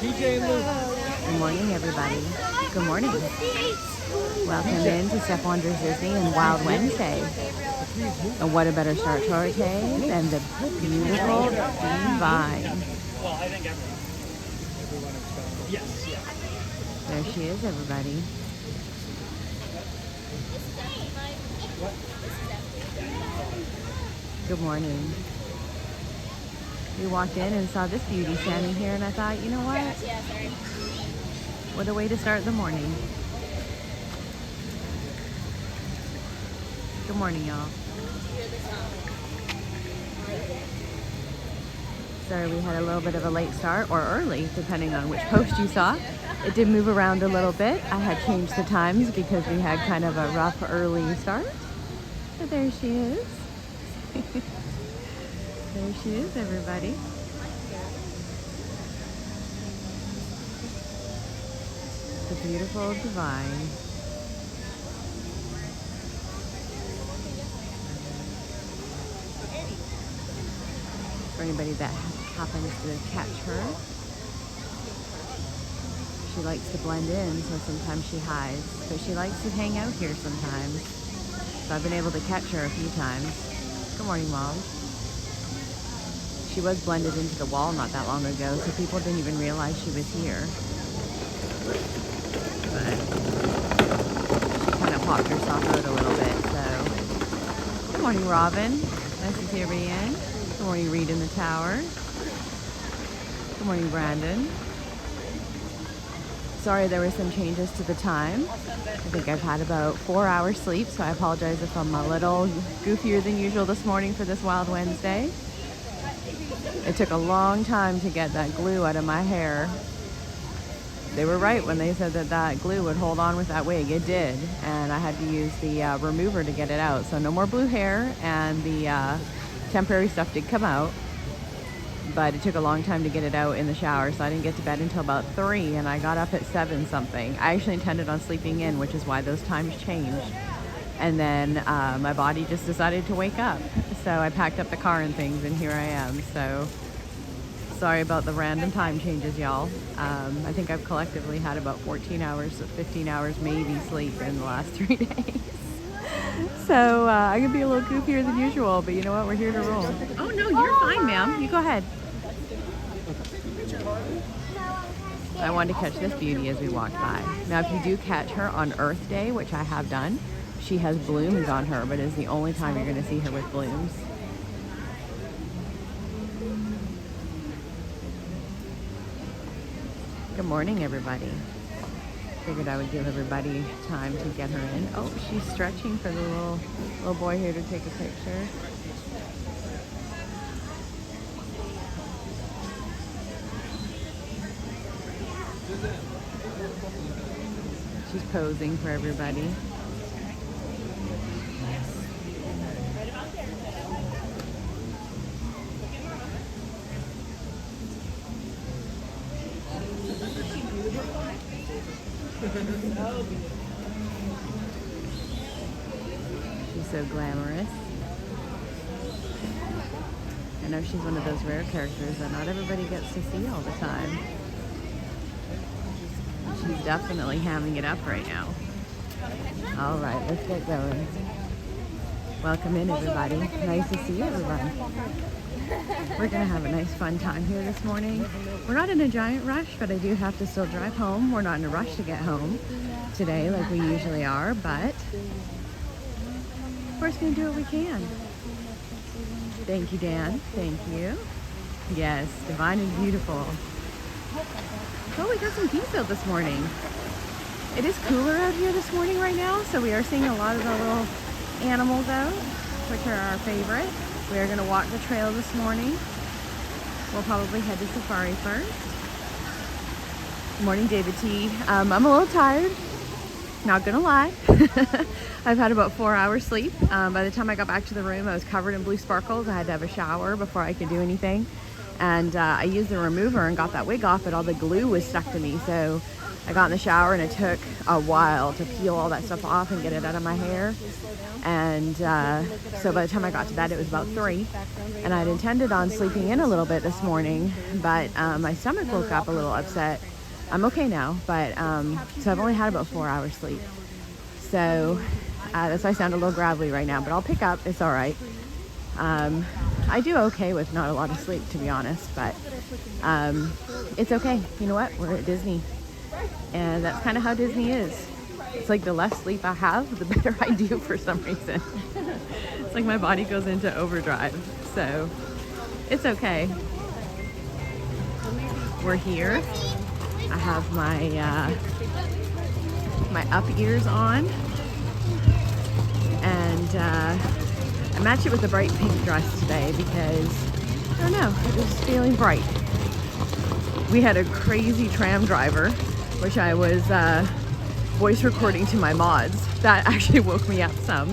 Good morning, everybody. Good morning. Welcome in to Step Wonders Disney and Wild Wednesday. And what a better start to our day than the beautiful Divine. There she is, everybody. Good morning. We walked in and saw this beauty standing here, and I thought, you know what? What a way to start the morning. Good morning, y'all. Sorry, we had a little bit of a late start, or early, depending on which post you saw. It did move around a little bit. I had changed the times because we had kind of a rough early start. But there she is. There she is, everybody. The beautiful Divine. For anybody that happens to catch her, she likes to blend in, so sometimes she hides. But she likes to hang out here sometimes. So I've been able to catch her a few times. Good morning, Mom. She was blended into the wall not that long ago, so people didn't even realize she was here. But she kind of popped herself out a little bit, so. Good morning, Robin. Nice to see everybody in. Good morning, Reed in the tower. Good morning, Brandon. Sorry, there were some changes to the time. I think I've had about 4 hours sleep, so I apologize if I'm a little goofier than usual this morning for this Wild Wednesday. It took a long time to get that glue out of my hair. They were right when they said that that glue would hold on with that wig. It did, and I had to use the remover to get it out. So no more blue hair, and the temporary stuff did come out. But it took a long time to get it out in the shower, so I didn't get to bed until about 3, and I got up at 7 something. I actually intended on sleeping in, which is why those times changed. And then my body just decided to wake up. So I packed up the car and things, and here I am. So sorry about the random time changes, y'all. I think I've collectively had about 14 hours, 15 hours maybe sleep in the last 3 days. So I could be a little goofier than usual, but you know what? We're here to roll. Oh, no, you're fine, ma'am. You go ahead. I wanted to catch this beauty as we walked by. Now, if you do catch her on Earth Day, which I have done, she has blooms on her, but it's the only time you're going to see her with blooms. Good morning, everybody. Figured I would give everybody time to get her in. Oh, she's stretching for the little boy here to take a picture. She's posing for everybody. She's so glamorous. I know she's one of those rare characters that not everybody gets to see all the time. She's definitely hamming it up right now. All right, let's get going. Welcome in, everybody. Nice to see everyone. We're going to have a nice fun time here this morning. We're not in a giant rush, but I do have to still drive home. We're not in a rush to get home today like we usually are, but we're just going to do what we can. Thank you, Dan. Thank you. Yes, Divine is beautiful. Oh, we got some geese out this morning. It is cooler out here this morning right now, so we are seeing a lot of the little animals out, which are our favorite. We are going to walk the trail this morning. We'll probably head to Safari first. Good morning, David T. I'm a little tired, not gonna lie. I've had about 4 hours sleep. By the time I got back to the room, I was covered in blue sparkles. I had to have a shower before I could do anything. And I used the remover and got that wig off, but all the glue was stuck to me. So I got in the shower and it took a while to peel all that stuff off and get it out of my hair. And so by the time I got to bed, it was about 3. And I'd intended on sleeping in a little bit this morning, but my stomach woke up a little upset. I'm okay now, but so I've only had about 4 hours sleep. So that's why I sound a little gravelly right now, but I'll pick up. It's all right. I do okay with not a lot of sleep, to be honest, but it's okay. You know what? We're at Disney, and that's kind of how Disney is. It's like the less sleep I have, the better I do for some reason. It's like my body goes into overdrive, so it's okay. We're here. I have my my up ears on, and I matched it with a bright pink dress today because, I don't know, I was feeling bright. We had a crazy tram driver, which I was voice recording to my mods. That actually woke me up some.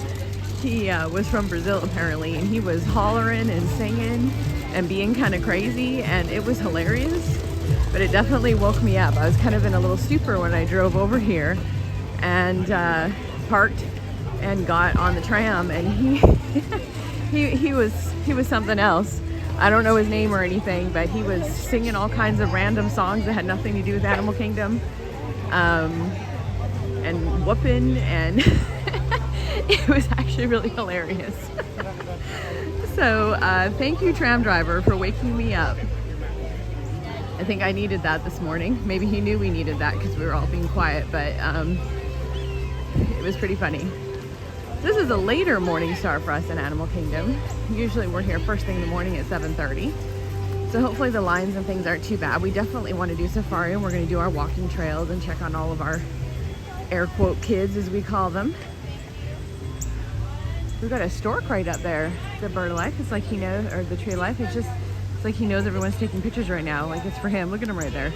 He was from Brazil apparently, and he was hollering and singing and being kind of crazy, and it was hilarious, but it definitely woke me up. I was kind of in a little stupor when I drove over here and parked and got on the tram, and he was something else. I don't know his name or anything, but he was singing all kinds of random songs that had nothing to do with Animal Kingdom, and whooping, and it was actually really hilarious. So thank you, tram driver, for waking me up. I think I needed that this morning. Maybe he knew we needed that because we were all being quiet, but it was pretty funny. This is a later morning start for us in Animal Kingdom. Usually we're here first thing in the morning at 7:30. So hopefully the lines and things aren't too bad. We definitely want to do safari, and we're going to do our walking trails and check on all of our air quote kids, as we call them. We've got a stork right up there, the bird of life. It's like he knows, or the tree of life. It's like he knows everyone's taking pictures right now. Like it's for him. Look at him right there.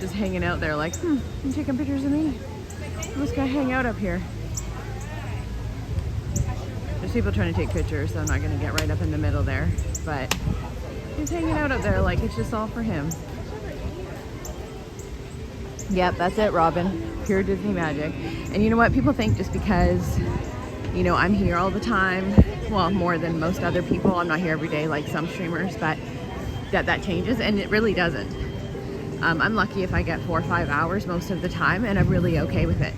Just hanging out there like, you taking pictures of me? I'm just gonna hang out up here. There's people trying to take pictures, so I'm not gonna get right up in the middle there. But he's hanging out up there like it's just all for him. Yep, that's it, Robin. Pure Disney magic. And you know what? People think just because, you know, I'm here all the time, well, more than most other people. I'm not here every day like some streamers, but that changes, and it really doesn't. I'm lucky if I get 4 or 5 hours most of the time, and I'm really okay with it.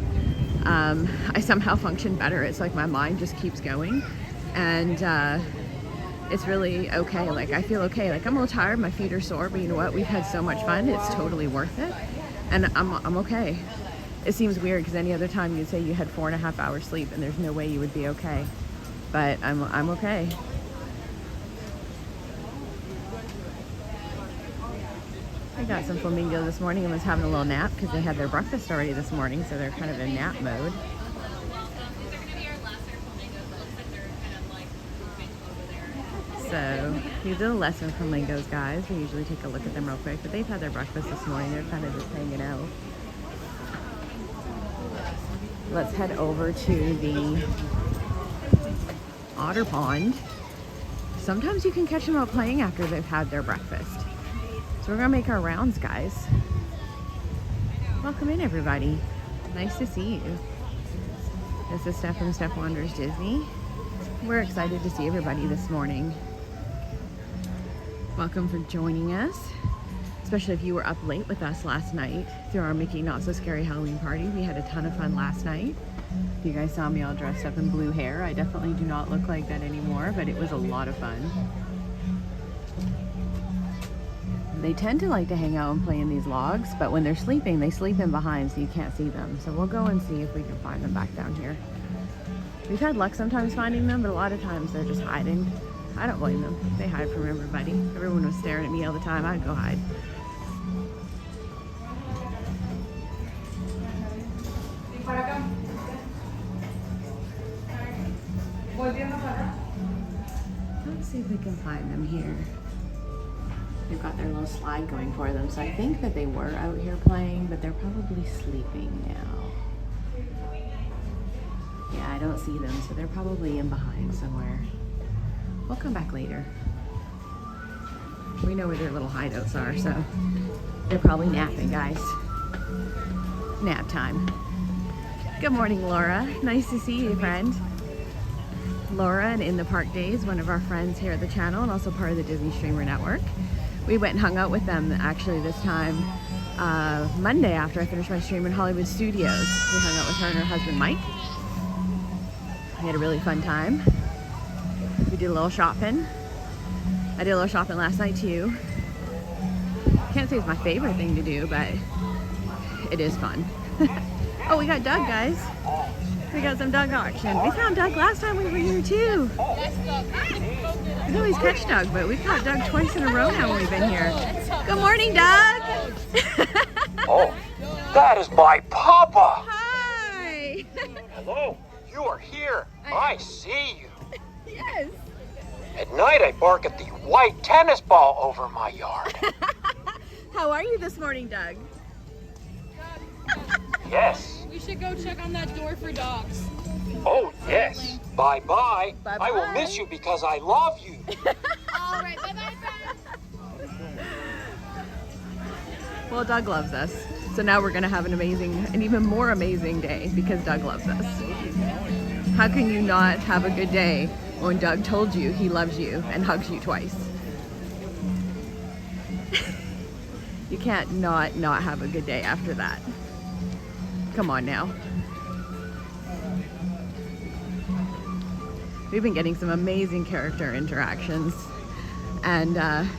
I somehow function better. It's like my mind just keeps going, and it's really okay. Like I feel okay. Like I'm a little tired, my feet are sore, but you know what? We've had so much fun. It's totally worth it, and I'm okay. It seems weird because any other time you'd say you had 4.5 hours sleep, and there's no way you would be okay. But I'm okay. I got some flamingo this morning and was having a little nap because they had their breakfast already this morning, so they're kind of in nap mode. So these are the lesson flamingos, guys. We usually take a look at them real quick, but they've had their breakfast this morning. They're kind of just hanging out. Let's head over to the otter pond. Sometimes you can catch them out playing after they've had their breakfast. So we're gonna make our rounds, guys. Welcome in, everybody. Nice to see you. This is Steph from Steph Wanders Disney. We're excited to see everybody this morning. Welcome for joining us, especially if you were up late with us last night through our Mickey Not So Scary Halloween party. We had a ton of fun last night. You guys saw me all dressed up in blue hair. I definitely do not look like that anymore, but it was a lot of fun. They tend to like to hang out and play in these logs, but when they're sleeping, they sleep in behind, so you can't see them. So we'll go and see if we can find them back down here. We've had luck sometimes finding them, but a lot of times they're just hiding. I don't blame them. They hide from everybody. Everyone was staring at me all the time. I'd go hide. Let's see if we can find them here. They've got their little slide going for them, so I think that they were out here playing, but they're probably sleeping now. Yeah, I don't see them, so they're probably in behind somewhere. We'll come back later. We know where their little hideouts are, so they're probably napping, guys. Nap time. Good morning, Laura. Nice to see you, friend. Laura and In the Park Days, one of our friends here at the channel and also part of the Disney Streamer Network. We went and hung out with them actually this time Monday after I finished my stream in Hollywood Studios. We hung out with her and her husband Mike. We had a really fun time. We did a little shopping. I did a little shopping last night too. Can't say it's my favorite thing to do, but it is fun. Oh, we got Doug, guys. We got some Doug action. We found Doug last time we were here too. We always catch Doug, but we've caught Doug twice in a row now when we've been here. Good morning, Doug. Oh, that is my papa. Hi. Hello, you are here. I see you. Yes. At night, I bark at the white tennis ball over my yard. How are you this morning, Doug? Yes. We should go check on that door for dogs. Oh, yes. Bye-bye. Bye-bye. I will miss you because I love you. All right, bye-bye, friends. Well, Doug loves us. So now we're going to have an even more amazing day because Doug loves us. How can you not have a good day when Doug told you he loves you and hugs you twice? You can't not have a good day after that. Come on now. We've been getting some amazing character interactions, and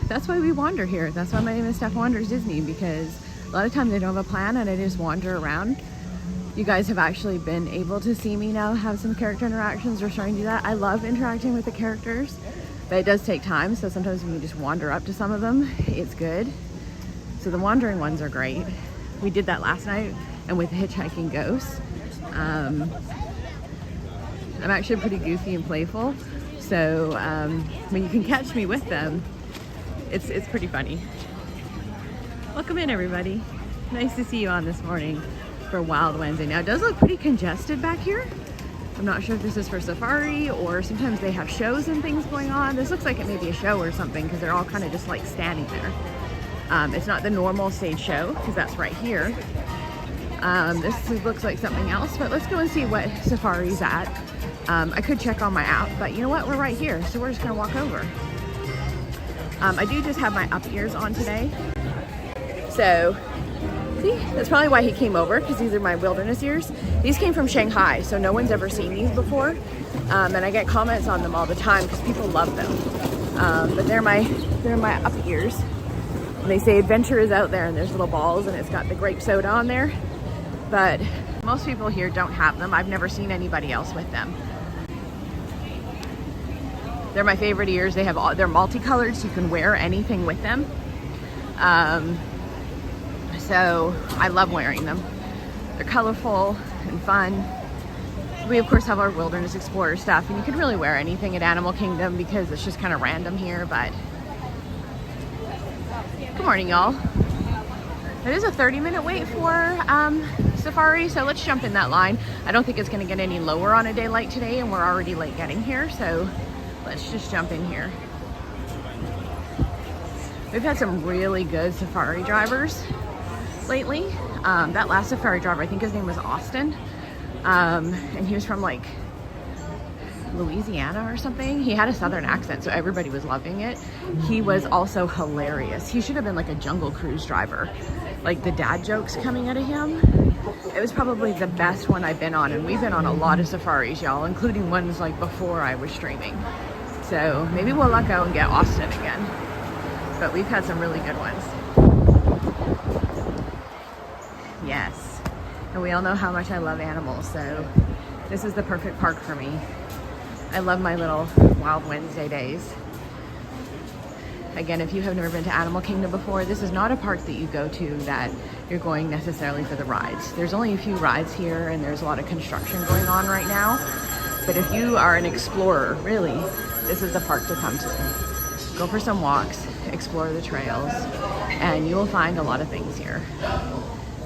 that's why we wander here. That's why my name is Steph Wanders Disney, because a lot of times I don't have a plan and I just wander around. You guys have actually been able to see me now have some character interactions. We're starting to do that. I love interacting with the characters, but it does take time, so sometimes when you just wander up to some of them, it's good. So the wandering ones are great. We did that last night, and with the hitchhiking ghosts. I'm actually pretty goofy and playful, so when you can catch me with them, it's pretty funny. Welcome in, everybody. Nice to see you on this morning for Wild Wednesday. Now, it does look pretty congested back here. I'm not sure if this is for safari or sometimes they have shows and things going on. This looks like it may be a show or something because they're all kind of just like standing there. It's not the normal stage show because that's right here. This looks like something else, but let's go and see what safari's at. I could check on my app, but you know what? We're right here, so we're just gonna walk over. I do just have my up ears on today. So, see, that's probably why he came over, because these are my wilderness ears. These came from Shanghai, so no one's ever seen these before. And I get comments on them all the time because people love them. But they're my up ears. And they say adventure is out there, and there's little balls, and it's got the grape soda on there. But most people here don't have them. I've never seen anybody else with them. They're my favorite ears. They're multicolored, so you can wear anything with them. So I love wearing them. They're colorful and fun. We of course have our Wilderness Explorer stuff, and you can really wear anything at Animal Kingdom because it's just kind of random here, but good morning, y'all. It is a 30-minute wait for safari, so let's jump in that line. I don't think it's going to get any lower on a day like today, and we're already late getting here, so let's just jump in here. We've had some really good safari drivers lately. That last safari driver, I think his name was Austin, and he was from like Louisiana or something. He had a southern accent, so everybody was loving it. He was also hilarious. He should have been like a Jungle Cruise driver. Like the dad jokes coming out of him. It was probably the best one I've been on, and we've been on a lot of safaris, y'all, including ones like before I was streaming. So maybe we'll luck out and get Austin again. But we've had some really good ones. Yes. And we all know how much I love animals, so this is the perfect park for me. I love my little Wild Wednesday days. Again, if you have never been to Animal Kingdom before, this is not a park that you go to that you're going necessarily for the rides. There's only a few rides here, and there's a lot of construction going on right now. But if you are an explorer, really, this is the park to come to. Go for some walks, explore the trails, and you will find a lot of things here.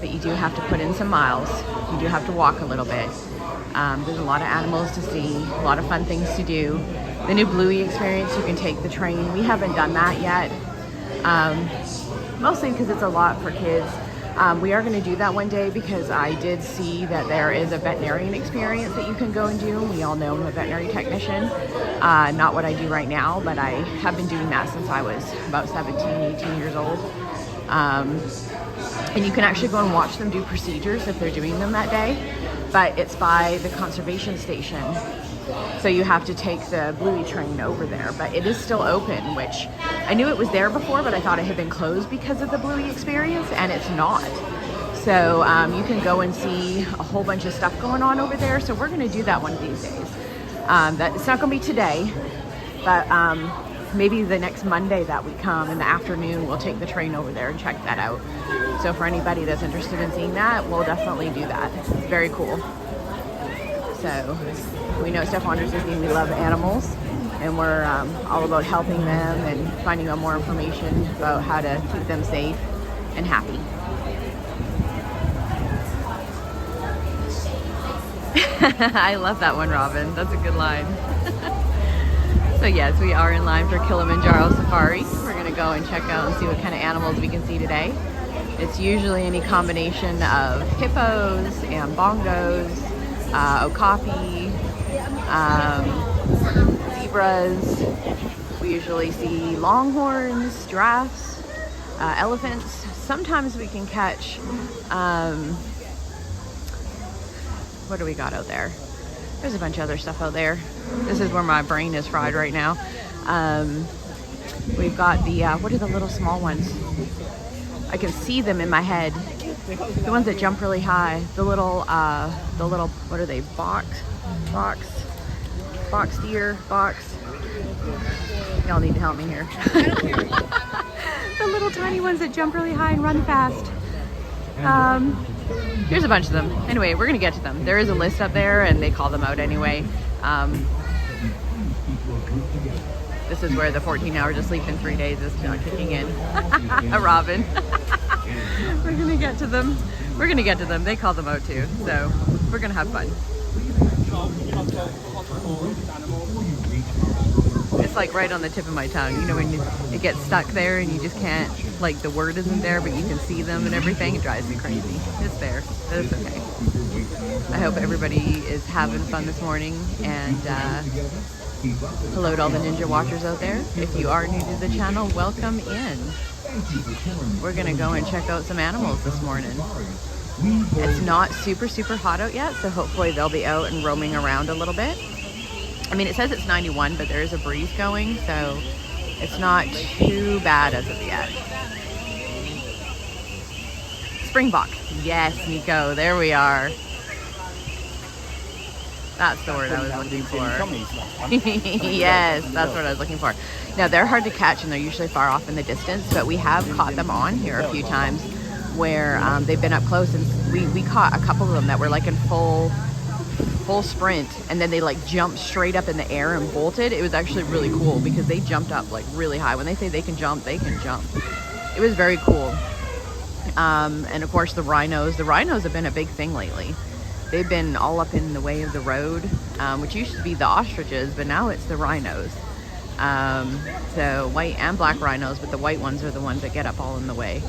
But you do have to put in some miles. You do have to walk a little bit. There's a lot of animals to see, a lot of fun things to do. The new Bluey experience, you can take the train. We haven't done that yet, mostly because it's a lot for kids. We are going to do that one day because I did see that there is a veterinarian experience that you can go and do. We all know I'm a veterinary technician. Not what I do right now, but I have been doing that since I was about 17, 18 years old. And you can actually go and watch them do procedures if they're doing them that day, but it's by the conservation station. So you have to take the Bluey train over there, but it is still open, which I knew it was there before, but I thought it had been closed because of the Bluey experience, and it's not. So you can go and see a whole bunch of stuff going on over there. So we're going to do that one of these days. It's not going to be today, but maybe the next Monday that we come in the afternoon, we'll take the train over there and check that out. So for anybody that's interested in seeing that, we'll definitely do that. It's very cool. So we know Steph Wanders Disney, we love animals, and we're all about helping them and finding out more information about how to keep them safe and happy. I love that one, Robin. That's a good line. So yes, we are in line for Kilimanjaro Safari. We're going to go and check out and see what kind of animals we can see today. It's usually any combination of hippos and bongos, okapi, zebras. We usually see longhorns, giraffes, elephants. Sometimes we can catch, what do we got out there? There's a bunch of other stuff out there. This is where my brain is fried right now. We've got the, what are the little small ones? I can see them in my head. The ones that jump really high. The little, what are they? Box deer. Y'all need to help me here. The little tiny ones that jump really high and run fast. Here's a bunch of them. Anyway, we're gonna get to them. There is a list up there and they call them out anyway. This is where the 14 hours of sleep in 3 days is not kicking in. Robin. We're gonna get to them. We're gonna get to them. They call them out too. So we're gonna have fun. It's like right on the tip of my tongue. You know when it gets stuck there and you just can't, like the word isn't there, but you can see them and everything. It drives me crazy. It's there. It's okay. I hope everybody is having fun this morning, and hello to all the Ninja Watchers out there. If you are new to the channel, welcome in. We're gonna go and check out some animals this morning. It's not super hot out yet, so hopefully they'll be out and roaming around a little bit. I mean, it says it's 91, but there is a breeze going, so it's not too bad as of yet. Springbok. Yes, Nico, there we are. That's the word I was looking for. Yes, that's what I was looking for. Now, they're hard to catch and they're usually far off in the distance, but we have caught them on here a few times where they've been up close, and we caught a couple of them that were like in full sprint, and then they like jumped straight up in the air and bolted. It was actually really cool because they jumped up like really high. When they say they can jump, they can jump. It was very cool. And of course the rhinos have been a big thing lately. They've been all up in the way of the road, which used to be the ostriches, but now it's the rhinos. So white and black rhinos, but the white ones are the ones that get up all in the way.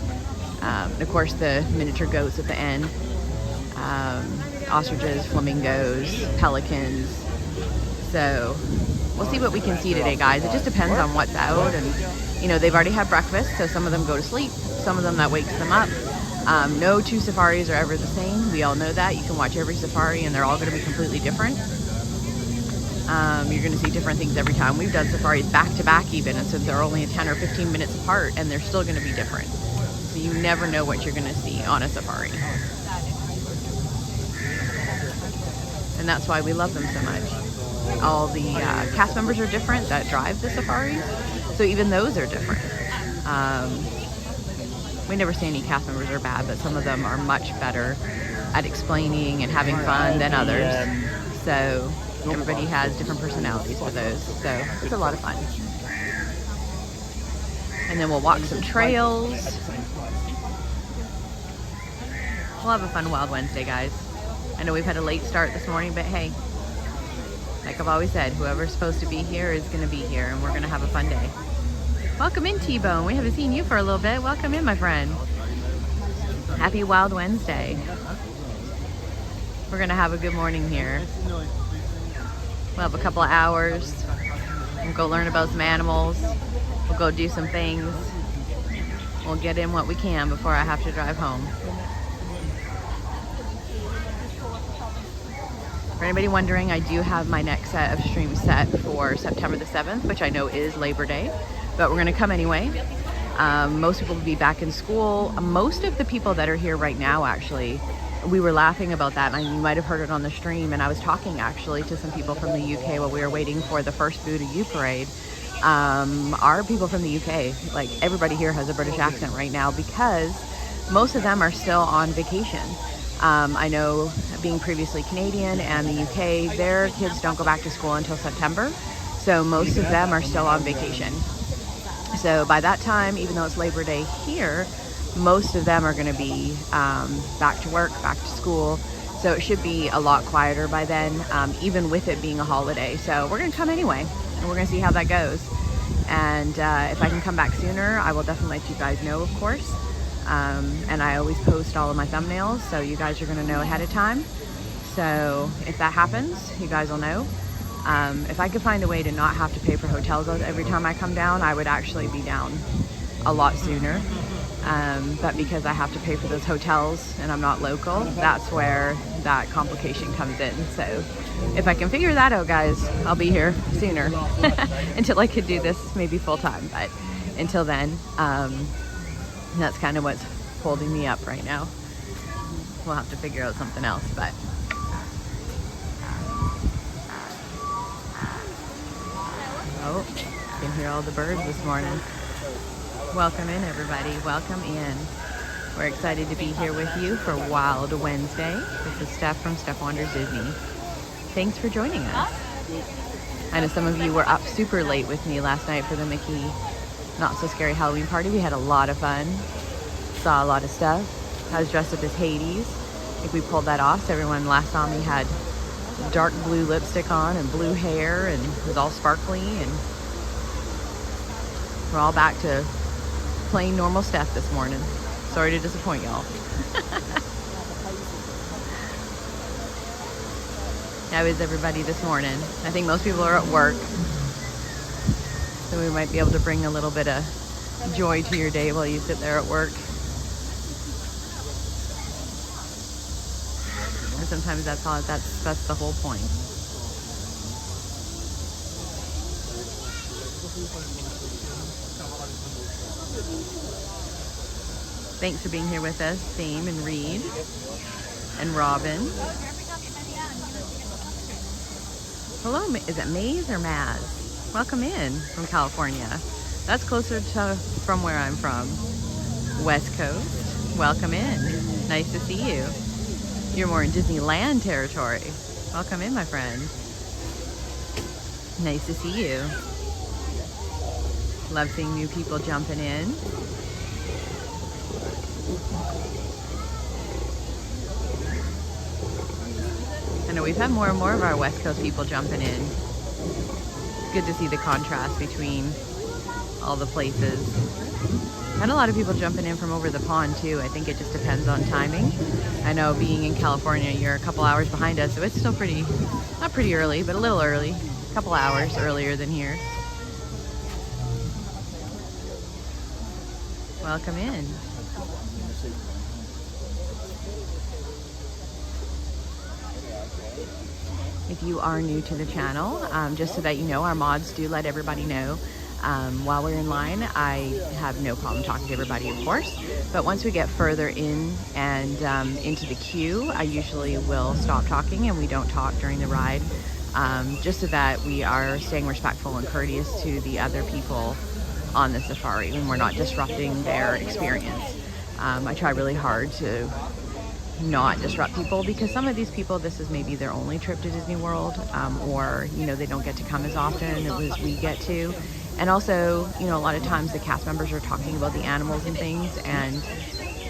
And of course the miniature goats at the end. Ostriches, flamingos, pelicans. So we'll see what we can see today, guys. It just depends on what's out, and you know, they've already had breakfast, so some of them go to sleep, some of them that wakes them up. No two safaris are ever the same. We all know that. You can watch every safari and they're all going to be completely different. You're going to see different things every time. We've done safaris back to back even, and so they're only 10 or 15 minutes apart, and they're still going to be different. So you never know what you're going to see on a safari. And that's why we love them so much. All the cast members are different that drive the safaris, so even those are different. We never say any cast members are bad, but some of them are much better at explaining and having fun than others. So everybody has different personalities for those, so it's a lot of fun. And then we'll walk some trails. We'll have a fun Wild Wednesday, guys. I know we've had a late start this morning, but hey, like I've always said, whoever's supposed to be here is going to be here, and we're going to have a fun day. Welcome in, T-Bone. We haven't seen you for a little bit. Welcome in, my friend. Happy Wild Wednesday. We're gonna have a good morning here. We'll have a couple of hours. We'll go learn about some animals. We'll go do some things. We'll get in what we can before I have to drive home. For anybody wondering, I do have my next set of streams set for September the 7th, which I know is Labor Day, but we're gonna come anyway. Most people will be back in school. Most of the people that are here right now, actually, we were laughing about that, and you might have heard it on the stream, and I was talking actually to some people from the UK while we were waiting for the first Buddha U parade. Are people from the UK. Like, everybody here has a British accent right now because most of them are still on vacation. I know, being previously Canadian and the UK, their kids don't go back to school until September, so most of them are still on vacation. So by that time, even though it's Labor Day here, most of them are going to be back to work, back to school, so it should be a lot quieter by then, even with it being a holiday. So we're going to come anyway, and we're going to see how that goes. And if I can come back sooner, I will definitely let you guys know, of course. And I always post all of my thumbnails, so you guys are going to know ahead of time. So if that happens, you guys will know. If I could find a way to not have to pay for hotels every time I come down, I would actually be down a lot sooner. But because I have to pay for those hotels and I'm not local, that's where that complication comes in. So if I can figure that out, guys, I'll be here sooner until I could do this maybe full time. But until then, that's kind of what's holding me up right now. We'll have to figure out something else, but oh, you can hear all the birds this morning. Welcome in, everybody. Welcome in. We're excited to be here with you for Wild Wednesday. This is Steph from Steph Wanders Disney. Thanks for joining us. I know some of you were up super late with me last night for the Mickey Not So Scary Halloween party. We had a lot of fun. Saw a lot of stuff. I was dressed up as Hades. I think we pulled that off. So everyone last saw me had dark blue lipstick on and blue hair, and it was all sparkly, and we're all back to plain normal Steph this morning. Sorry to disappoint y'all. How is everybody this morning? I think most people are at work, so we might be able to bring a little bit of joy to your day while you sit there at work. And sometimes that's the whole point. Thanks for being here with us, Dame and Reed and Robin. Hello, is it Maze or Maz? Welcome in from California. That's closer to from where I'm from. West Coast. Welcome in. Nice to see you. You're more in Disneyland territory. Welcome in, my friend. Nice to see you. Love seeing new people jumping in. I know we've had more and more of our West Coast people jumping in. It's good to see the contrast between all the places. And a lot of people jumping in from over the pond too. I think it just depends on timing. I know being in California, you're a couple hours behind us, so it's still pretty, not pretty early, but a little early. A couple hours earlier than here. Welcome in. If you are new to the channel, just so that you know, our mods do let everybody know while we're in line. I have no problem talking to everybody, of course, but once we get further in and into the queue, I usually will stop talking and we don't talk during the ride, just so that we are staying respectful and courteous to the other people on the safari when we're not disrupting their experience. I try really hard to not disrupt people, because some of these people, this is maybe their only trip to Disney World, or you know, they don't get to come as often as we get to. And also, you know, a lot of times the cast members are talking about the animals and things, and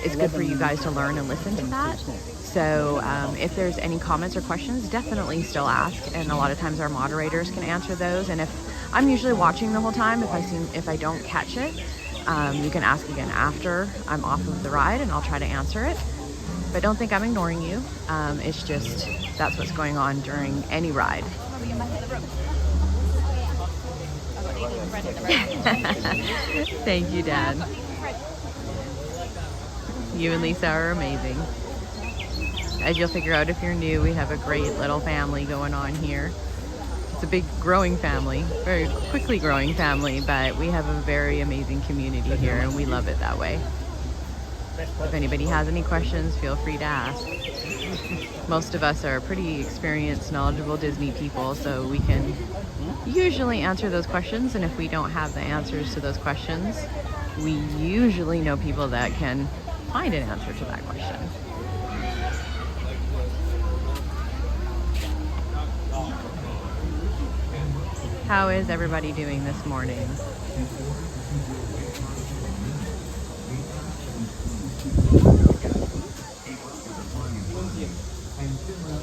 it's good for you guys to learn and listen to that. So if there's any comments or questions, definitely still ask, and a lot of times our moderators can answer those. And if I'm usually watching the whole time, if I don't catch it, You can ask again after I'm off of the ride and I'll try to answer it. But don't think I'm ignoring you. It's just that's what's going on during any ride. Thank you, Dad. You and Lisa are amazing. As you'll figure out if you're new, we have a great little family going on here. It's a big growing family, very quickly growing family, but we have a very amazing community here and we love it that way. If anybody has any questions, feel free to ask. Most of us are pretty experienced, knowledgeable Disney people, so we can usually answer those questions, and if we don't have the answers to those questions, we usually know people that can find an answer to that question. How is everybody doing this morning?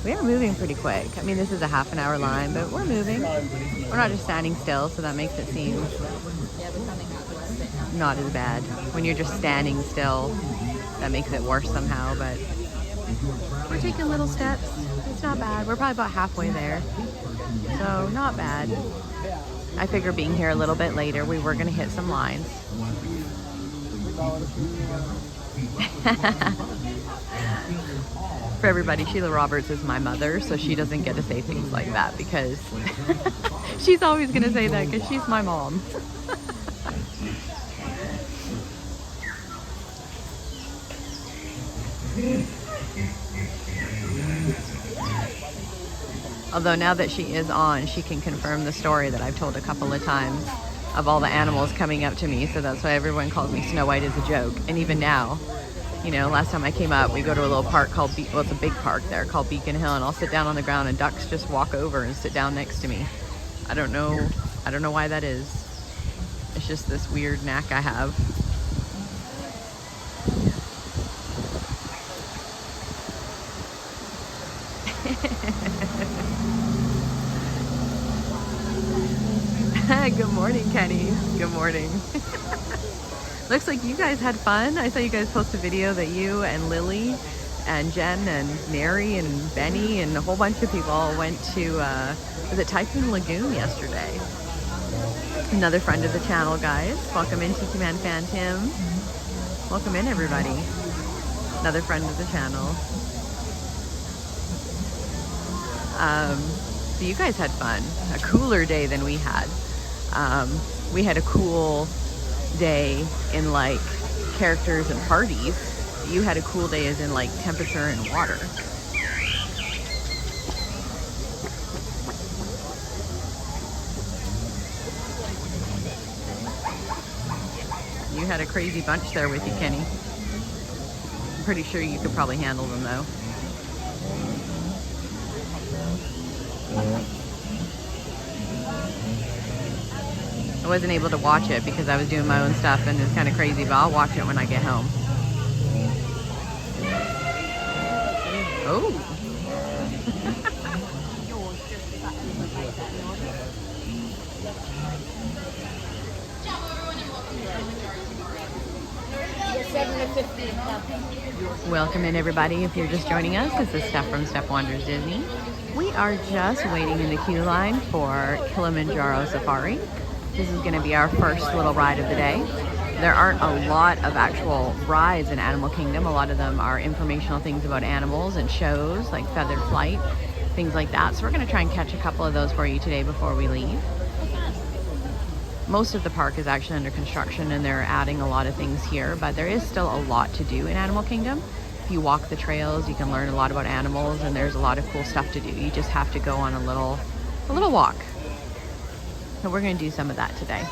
We are moving pretty quick. I mean, this is a half an hour line, but we're moving. We're not just standing still, so that makes it seem not as bad. When you're just standing still, that makes it worse somehow, but we're taking little steps. It's not bad. We're probably about halfway there, so not bad. I figure being here a little bit later, we were going to hit some lines. For everybody, Sheila Roberts is my mother, so she doesn't get to say things like that because she's always going to say that because she's my mom. Although now that she is on, she can confirm the story that I've told a couple of times of all the animals coming up to me, so that's why everyone calls me Snow White as a joke. And even now, you know, last time I came up, we go to a little park called, well, it's a big park there called Beacon Hill, and I'll sit down on the ground and ducks just walk over and sit down next to me. I don't know why that is. It's just this weird knack I have. Good morning, Kenny. Good morning. Looks like you guys had fun. I saw you guys post a video that you and Lily and Jen and Mary and Benny and a whole bunch of people all went to, was it Typhoon Lagoon yesterday? Another friend of the channel, guys. Welcome in, Tiki Man Fan Tim. Welcome in, everybody. Another friend of the channel. So you guys had fun. A cooler day than we had. We had a cool day in like characters and parties. You had a cool day as in like temperature and water. You had a crazy bunch there with you, Kenny. I'm pretty sure you could probably handle them though. I wasn't able to watch it because I was doing my own stuff and it's kind of crazy, but I'll watch it when I get home. Oh. Welcome in, everybody. If you're just joining us, this is Steph from Steph Wanders Disney. We are just waiting in the queue line for Kilimanjaro Safari. This is going to be our first little ride of the day. There aren't a lot of actual rides in Animal Kingdom. A lot of them are informational things about animals and shows like Feathered Flight, things like that. So we're going to try and catch a couple of those for you today before we leave. Most of the park is actually under construction and they're adding a lot of things here, but there is still a lot to do in Animal Kingdom. If you walk the trails, you can learn a lot about animals and there's a lot of cool stuff to do. You just have to go on a little walk. So we're going to do some of that today.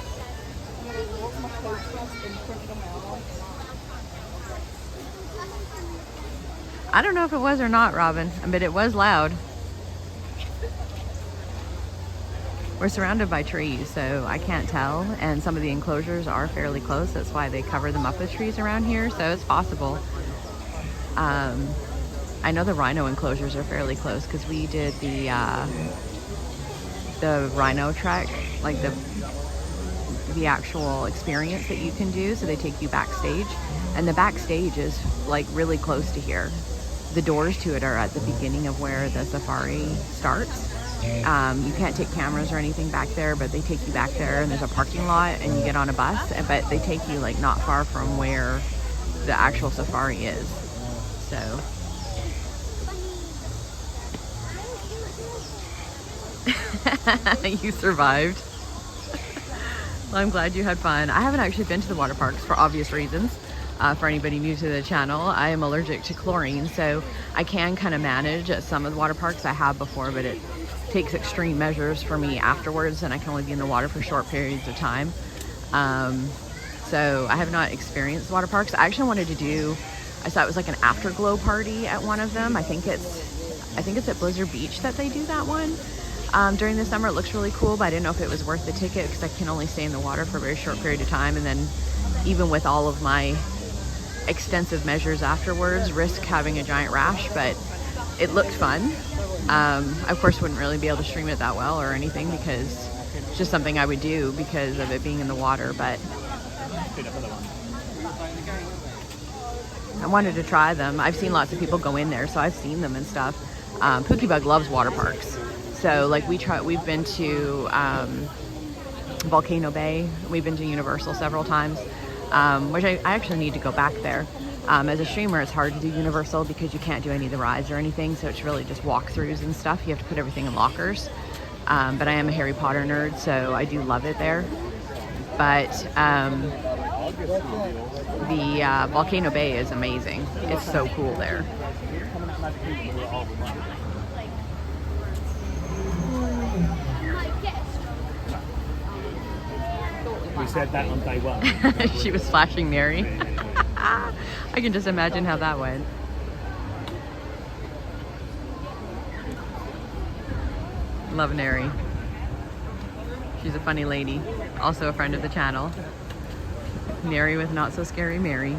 I don't know if it was or not, Robin, but it was loud. We're surrounded by trees, so I can't tell, and some of the enclosures are fairly close. That's why they cover them up with trees around here, so it's possible. I know the rhino enclosures are fairly close because we did the rhino trek, like the actual experience that you can do. So they take you backstage, and the backstage is like really close to here. The doors to it are at the beginning of where the safari starts. You can't take cameras or anything back there, but they take you back there, and there's a parking lot, and you get on a bus, but they take you like not far from where the actual safari is. So you survived. Well, I'm glad you had fun. I haven't actually been to the water parks for obvious reasons. For anybody new to the channel, I am allergic to chlorine, so I can kind of manage at some of the water parks. I have before, but it takes extreme measures for me afterwards, and I can only be in the water for short periods of time. So I have not experienced water parks. I actually wanted to do, I saw it was like an afterglow party at one of them. I think it's at Blizzard Beach that they do that one. During the summer. It looks really cool, but I didn't know if it was worth the ticket because I can only stay in the water for a very short period of time, and then even with all of my extensive measures afterwards, risk having a giant rash. But it looked fun. Of course wouldn't really be able to stream it that well or anything because it's just something I would do because of it being in the water, but I wanted to try them. I've seen lots of people go in there, so I've seen them and stuff. Pookiebug loves water parks. So like we've been to Volcano Bay. We've been to Universal several times, which I actually need to go back there. As a streamer, it's hard to do Universal because you can't do any of the rides or anything. So it's really just walkthroughs and stuff. You have to put everything in lockers. But I am a Harry Potter nerd, so I do love it there. But the Volcano Bay is amazing. It's so cool there. We said that on day one. She was flashing Mary. I can just imagine how that went. Love Neri. She's a funny lady. Also a friend of the channel. Neri with Not So Scary Mary.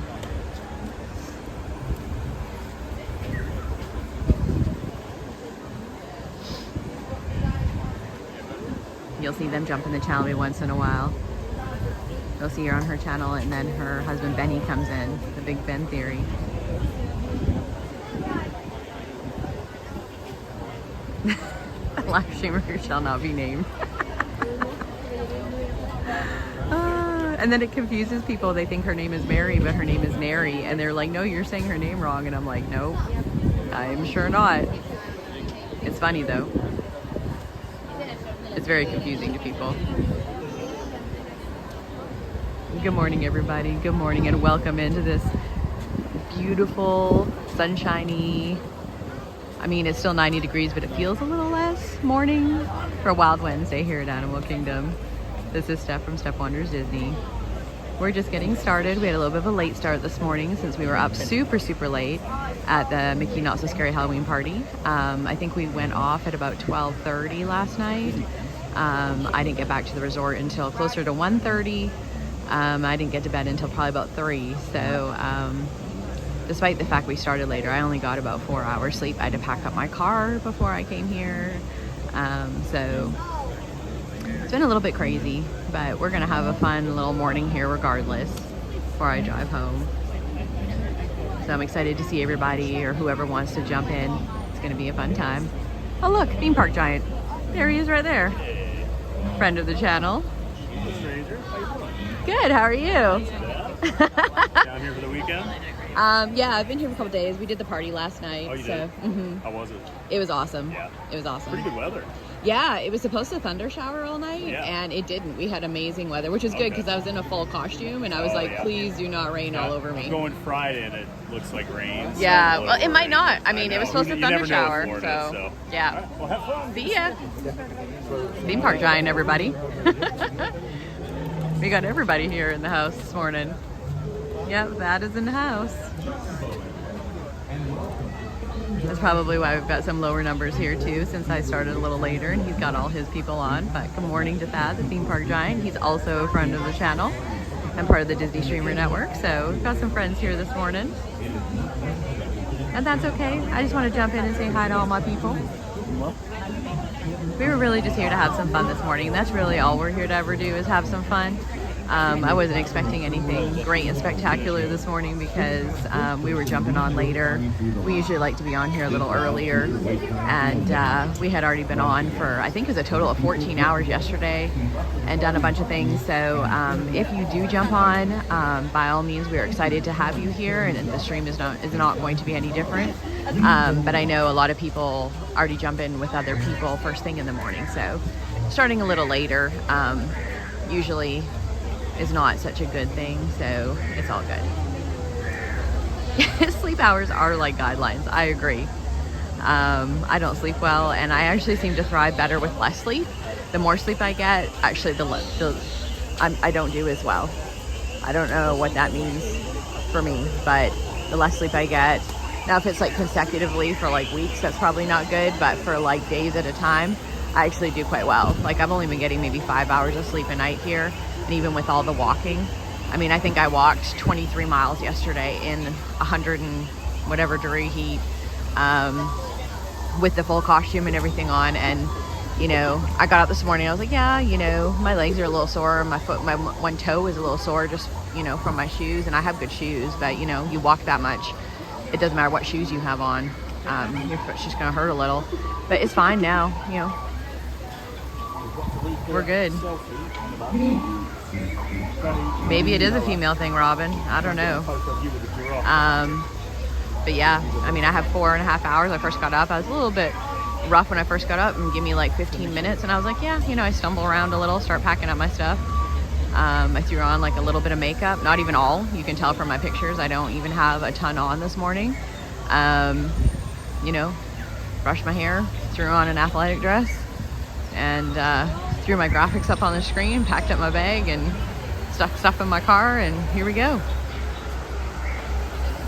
You'll see them jump in the channel every once in a while. You'll see her on her channel, and then her husband Benny comes in, the Big Ben Theory. Live streamer shall not be named. And then it confuses people. They think her name is Mary, but her name is Neri, and they're like, no, you're saying her name wrong. And I'm like, nope, I'm sure not. It's funny though. It's very confusing to people. Good morning, everybody. Good morning, and welcome into this beautiful, sunshiny, I mean, it's still 90 degrees, but it feels a little less morning for a Wild Wednesday here at Animal Kingdom. This is Steph from Steph Wonders Disney. We're just getting started. We had a little bit of a late start this morning since we were up super late at the Mickey Not So Scary Halloween party. I think we went off at about 12:30 last night. I didn't get back to the resort until closer to 1:30. I didn't get to bed until probably about 3. So despite the fact we started later, I only got about 4 hours sleep. I had to pack up my car before I came here. So it's been a little bit crazy, but we're gonna have a fun little morning here regardless before I drive home. So I'm excited to see everybody or whoever wants to jump in. It's gonna be a fun time. Oh look, theme park giant. There he is right there. Friend of the channel. Good, how are you? Down here for the weekend? Yeah, I've been here for a couple days. We did the party last night. Oh, you so, did? How was it? It was awesome. Yeah. It was awesome. Pretty good weather. Yeah, it was supposed to thunder shower all night, Yeah. and it didn't. We had amazing weather, which is good because I was in a full costume, and I was like, yeah. please do not rain all over me. I'm going Friday, and it looks like rain. So Yeah, I'm a well, little it might worried. not. I mean, it was supposed to You thunder never know with shower, Florida, so All yeah. right, well, have fun. See ya. Theme park giant, everybody. We got everybody here in the house this morning. Yep, that is in the house. That's probably why we've got some lower numbers here too, since I started a little later and he's got all his people on. But good morning to Thad, the theme park giant. He's also a friend of the channel and part of the Disney Streamer Network. So we've got some friends here this morning. And that's okay. I just want to jump in and say hi to all my people. We were really just here to have some fun this morning. That's really all we're here to ever do, is have some fun. I wasn't expecting anything great and spectacular this morning because we were jumping on later. We usually like to be on here a little earlier, and we had already been on for, I think it was a total of 14 hours yesterday and done a bunch of things. So if you do jump on, by all means, we are excited to have you here, and the stream is not going to be any different. But I know a lot of people already jump in with other people first thing in the morning, so starting a little later usually is not such a good thing, so it's all good. Sleep hours are like guidelines. I agree. I don't sleep well, and I actually seem to thrive better with less sleep. The more sleep I get, actually I don't do as well. I don't know what that means for me, but the less sleep I get, now if it's like consecutively for like weeks, that's probably not good, but for like days at a time, I actually do quite well. Like I've only been getting maybe 5 hours of sleep a night here, and even with all the walking, I mean, I think I walked 23 miles yesterday in 100 and whatever degree heat, with the full costume and everything on. And you know, I got up this morning, I was like, yeah, you know, my legs are a little sore, my one toe is a little sore, just, you know, from my shoes, and I have good shoes, but you know, you walk that much, it doesn't matter what shoes you have on, your foot's just gonna hurt a little, but it's fine now, you know, we're good. Maybe it is a female thing, Robin, I don't know. But yeah, I mean, I have 4.5 hours. I first got up, I was a little bit rough when I first got up, and give me like 15 minutes, and I was like, yeah, you know, I stumble around a little, start packing up my stuff. I threw on like a little bit of makeup, not even all, you can tell from my pictures, I don't even have a ton on this morning. You know, brushed my hair, threw on an athletic dress, and threw my graphics up on the screen, packed up my bag, and stuck stuff in my car, and here we go.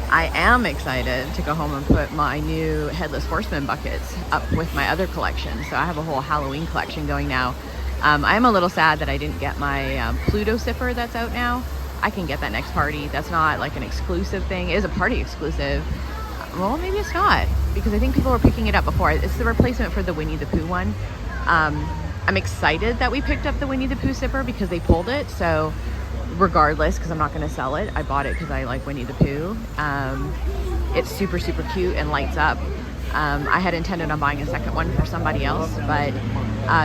I am excited to go home and put my new Headless Horseman buckets up with my other collection. So I have a whole Halloween collection going now. I'm a little sad that I didn't get my Pluto sipper that's out now. I can get that next party. That's not like an exclusive thing. It is a party exclusive. Well, maybe it's not, because I think people were picking it up before. It's the replacement for the Winnie the Pooh one. I'm excited that we picked up the Winnie the Pooh sipper because they pulled it. So regardless, because I'm not going to sell it, I bought it because I like Winnie the Pooh. It's super, super cute and lights up. I had intended on buying a second one for somebody else, but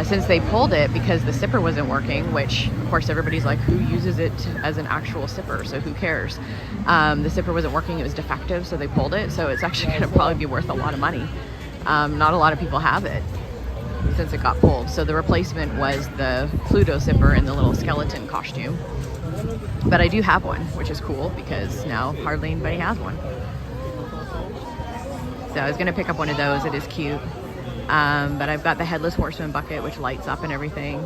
since they pulled it because the sipper wasn't working, which of course everybody's like, who uses it as an actual sipper, so who cares? The sipper wasn't working, it was defective, so they pulled it. So it's actually going to probably be worth a lot of money. Not a lot of people have it since it got pulled. So the replacement was the Pluto sipper in the little skeleton costume. But I do have one, which is cool because now hardly anybody has one. So I was gonna pick up one of those, it is cute. But I've got the Headless Horseman bucket, which lights up and everything.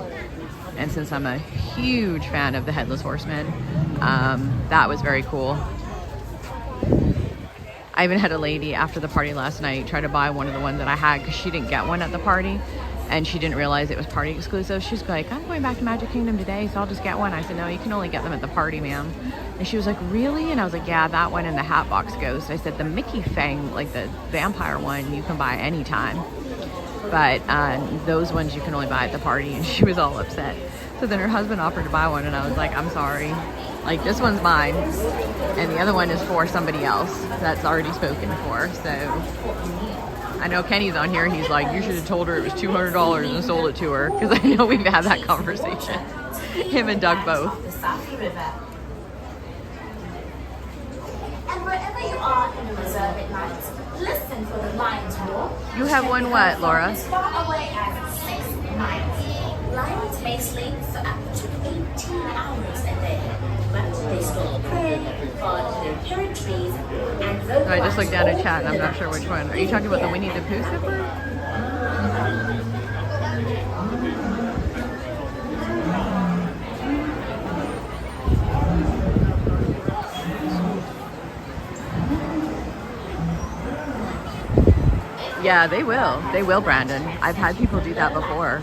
And since I'm a huge fan of the Headless Horseman, that was very cool. I even had a lady after the party last night try to buy one of the ones that I had because she didn't get one at the party. And she didn't realize it was party exclusive. She's like, I'm going back to Magic Kingdom today, so I'll just get one. I said, no, you can only get them at the party, ma'am. And she was like, really? And I was like, yeah, that one and the Hatbox Ghost. I said, the Mickey Fang, like the vampire one, you can buy anytime. But those ones you can only buy at the party. And she was all upset. So then her husband offered to buy one, and I was like, I'm sorry. Like, this one's mine, and the other one is for somebody else that's already spoken for, so... I know Kenny's on here, he's like, you should have told her it was $200 and sold it to her, because I know we've had that conversation. Him and Doug both. And wherever you are in the reserve at night, listen for the lion's roar. You have one what, Laura? As far away as 6 miles. Lions may sleep for up to 18 hours a day, but they stalk prey, guard their territories, and vote. I just looked down at chat and I'm not sure which one. Are you talking about the Winnie the Pooh zipper? Yeah, they will. They will, Brandon. I've had people do that before.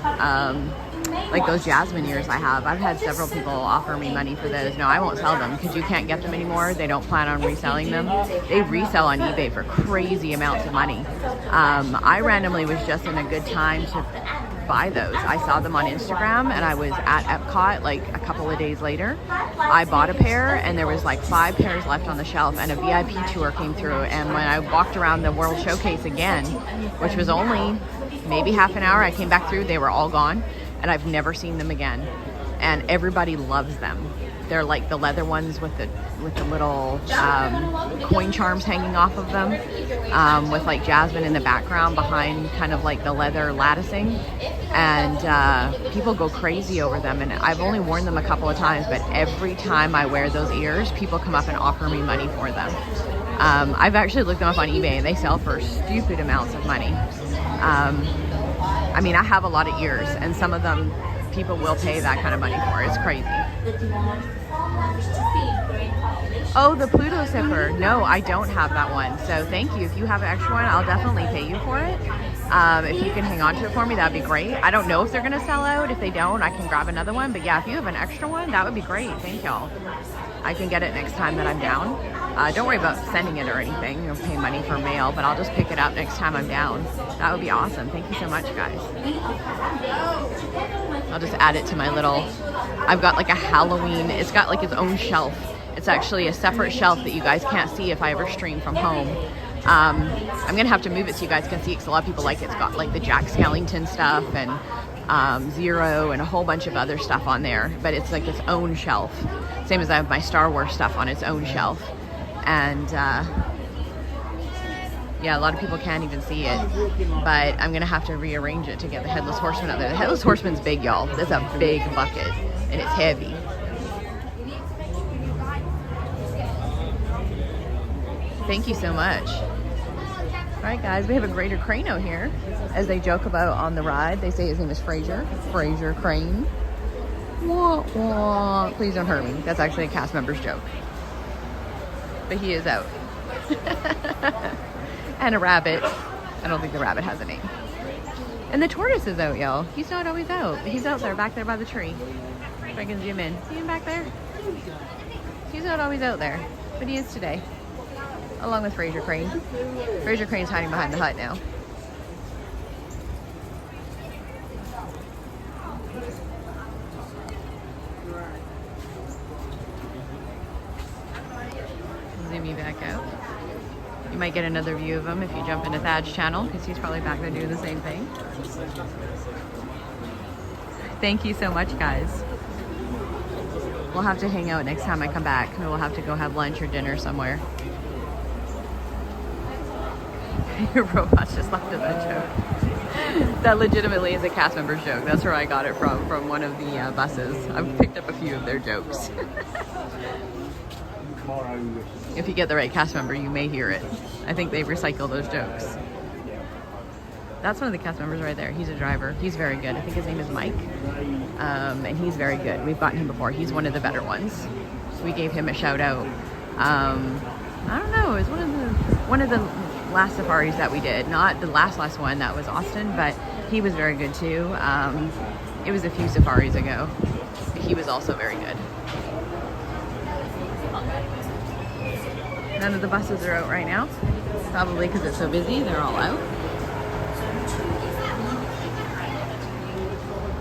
Like those Jasmine ears I have. I've had several people offer me money for those. No, I won't sell them because you can't get them anymore. They don't plan on reselling them. They resell on eBay for crazy amounts of money. I randomly was just in a good time to buy those. I saw them on Instagram and I was at Epcot like a couple of days later. I bought a pair and there was like 5 pairs left on the shelf, and a VIP tour came through, and when I walked around the World Showcase again, which was only maybe half an hour, I came back through, they were all gone, and I've never seen them again. And everybody loves them. They're like the leather ones with the little coin charms hanging off of them, with like jasmine in the background behind kind of like the leather latticing. And people go crazy over them. And I've only worn them a couple of times, but every time I wear those ears, people come up and offer me money for them. I've actually looked them up on eBay and they sell for stupid amounts of money. I mean, I have a lot of ears, and some of them people will pay that kind of money for. It's crazy. Oh, the Pluto zipper. No, I don't have that one. So thank you. If you have an extra one, I'll definitely pay you for it. If you can hang on to it for me, that'd be great. I don't know if they're going to sell out. If they don't, I can grab another one. But yeah, if you have an extra one, that would be great. Thank y'all. I can get it next time that I'm down. Don't worry about sending it or anything. You'll pay money for mail, but I'll just pick it up next time I'm down. That would be awesome. Thank you so much, guys. I'll just add it to my little, I've got like a Halloween, it's got like its own shelf. It's actually a separate shelf that you guys can't see if I ever stream from home. I'm gonna have to move it so you guys can see it, because a lot of people like it's got like the Jack Skellington stuff and Zero and a whole bunch of other stuff on there, but it's like its own shelf. Same as I have my Star Wars stuff on its own shelf. And yeah, a lot of people can't even see it, but I'm gonna have to rearrange it to get the Headless Horseman up there. The Headless Horseman's big, y'all. It's a big bucket and it's heavy. Thank you so much. All right, guys, we have a greater crano here. As they joke about on the ride, they say his name is Fraser Crane. Wah, wah. Please don't hurt me. That's actually a cast member's joke. But he is out. And a rabbit. I don't think the rabbit has a name. And the tortoise is out, y'all. He's not always out. He's out there, back there by the tree. If I can zoom in. See him back there? He's not always out there, but he is today. Along with Fraser Crane. Fraser Crane's hiding behind the hut now. Zoom you back out. You might get another view of him if you jump into Thad's channel, because he's probably back there doing the same thing. Thank you so much, guys. We'll have to hang out next time I come back. We'll have to go have lunch or dinner somewhere. Your robots just laughed at that joke. That legitimately is a cast member's joke. That's where I got it from one of the buses. I've picked up a few of their jokes. If you get the right cast member, you may hear it. I think they recycle those jokes. That's one of the cast members right there. He's a driver. He's very good. I think his name is Mike. And he's very good. We've gotten him before. He's one of the better ones. So we gave him a shout out. I don't know. It was one of the last safaris that we did. Not the last one. That was Austin, but he was very good too. It was a few safaris ago. But he was also very good. None of the buses are out right now. Probably because it's so busy. They're all out.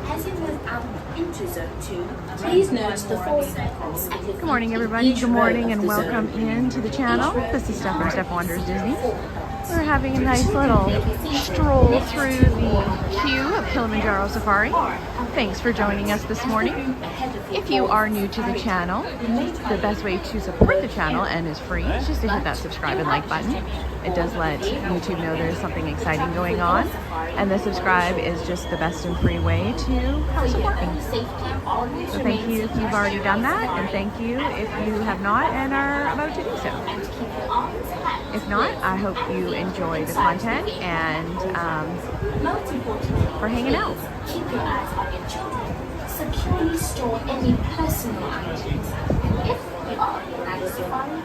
As you move out into Zone 2, please note the 4 circles. Good morning, everybody. Good morning and welcome into the channel. This is Steph from Steph Wanders Disney. We're having a nice little stroll through the queue of Kilimanjaro Safari. Thanks for joining us this morning. If you are new to the channel, the best way to support the channel, and is free, is just to hit that subscribe and like button. It does let YouTube know there's something exciting going on, and the subscribe is just the best and free way to help support me. So thank you if you've already done that, and thank you if you have not and are about to do so. If not, I hope you enjoy the content and for hanging out. Keep your eyes on your children. Securely store any personal items. If you are in night safari,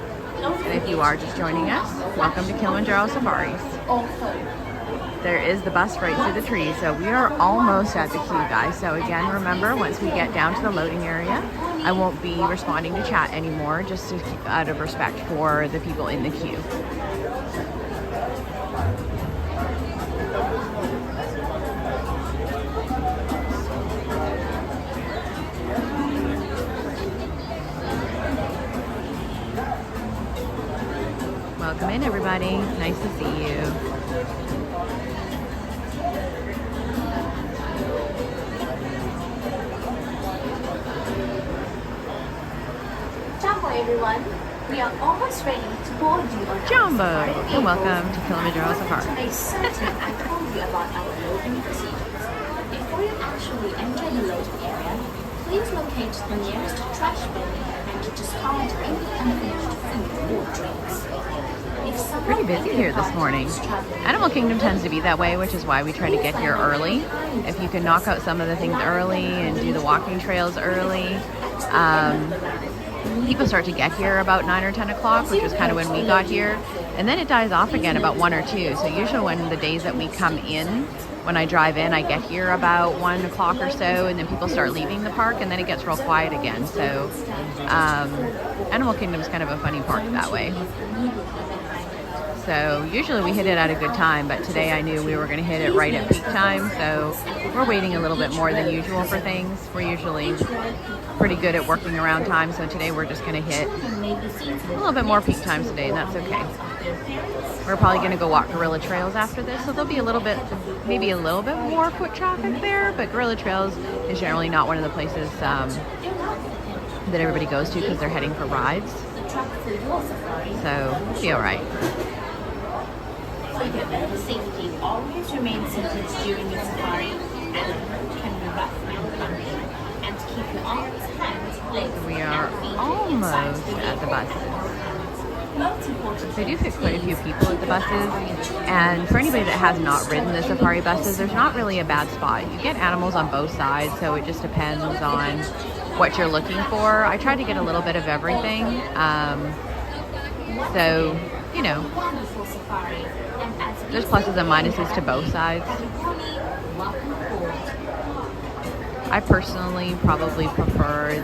and if you are just joining us, welcome to Kilimanjaro Safaris. There is the bus right through the trees, so we are almost at the queue, guys. So again, remember, once we get down to the loading area, I won't be responding to chat anymore, just out of respect for the people in the queue. Welcome in, everybody. Nice to see you. Jumbo, everyone. We are almost ready to board you on Jumbo, our safari and welcome to Kilimanjaro vehicle. Safari. To make certain I told you about our loading procedures. Before you actually enter the loading area, please locate the nearest trash bin and discard any unfinished food or drinks. If someone Pretty busy here this morning. Animal Kingdom tends to be that way, which is why we try to get here early. If you can knock out some of the things early and do the walking trails early, people start to get here about 9 or 10 o'clock, which was kind of when we got here. And then it dies off again about 1 or 2. So usually when the days that we come in, when I drive in, I get here about 1 o'clock or so, and then people start leaving the park, and then it gets real quiet again. So Animal Kingdom is kind of a funny park that way. So usually we hit it at a good time, but today I knew we were going to hit it right at peak time, so we're waiting a little bit more than usual for things. We're usually pretty good at working around time, so today we're just going to hit a little bit more peak times today, and that's okay. We're probably going to go walk Gorilla Trails after this, so there'll be a little bit, maybe a little bit more foot traffic there, but Gorilla Trails is generally not one of the places that everybody goes to because they're heading for rides, so it'll be all right. For your own safety, always remain seated during your safari and can be rough and bumpy. And keep your arms, hands, legs, We are and feet almost inside the at the vehicle. buses. Most importantly, They do fit quite a few people at the buses, and for anybody that has not ridden the safari buses, there's not really a bad spot. You get animals on both sides, so it just depends on what you're looking for. I tried to get a little bit of everything, so, you know, wonderful safari. And as there's pluses and minuses to both sides. welcome aboard. I personally probably prefer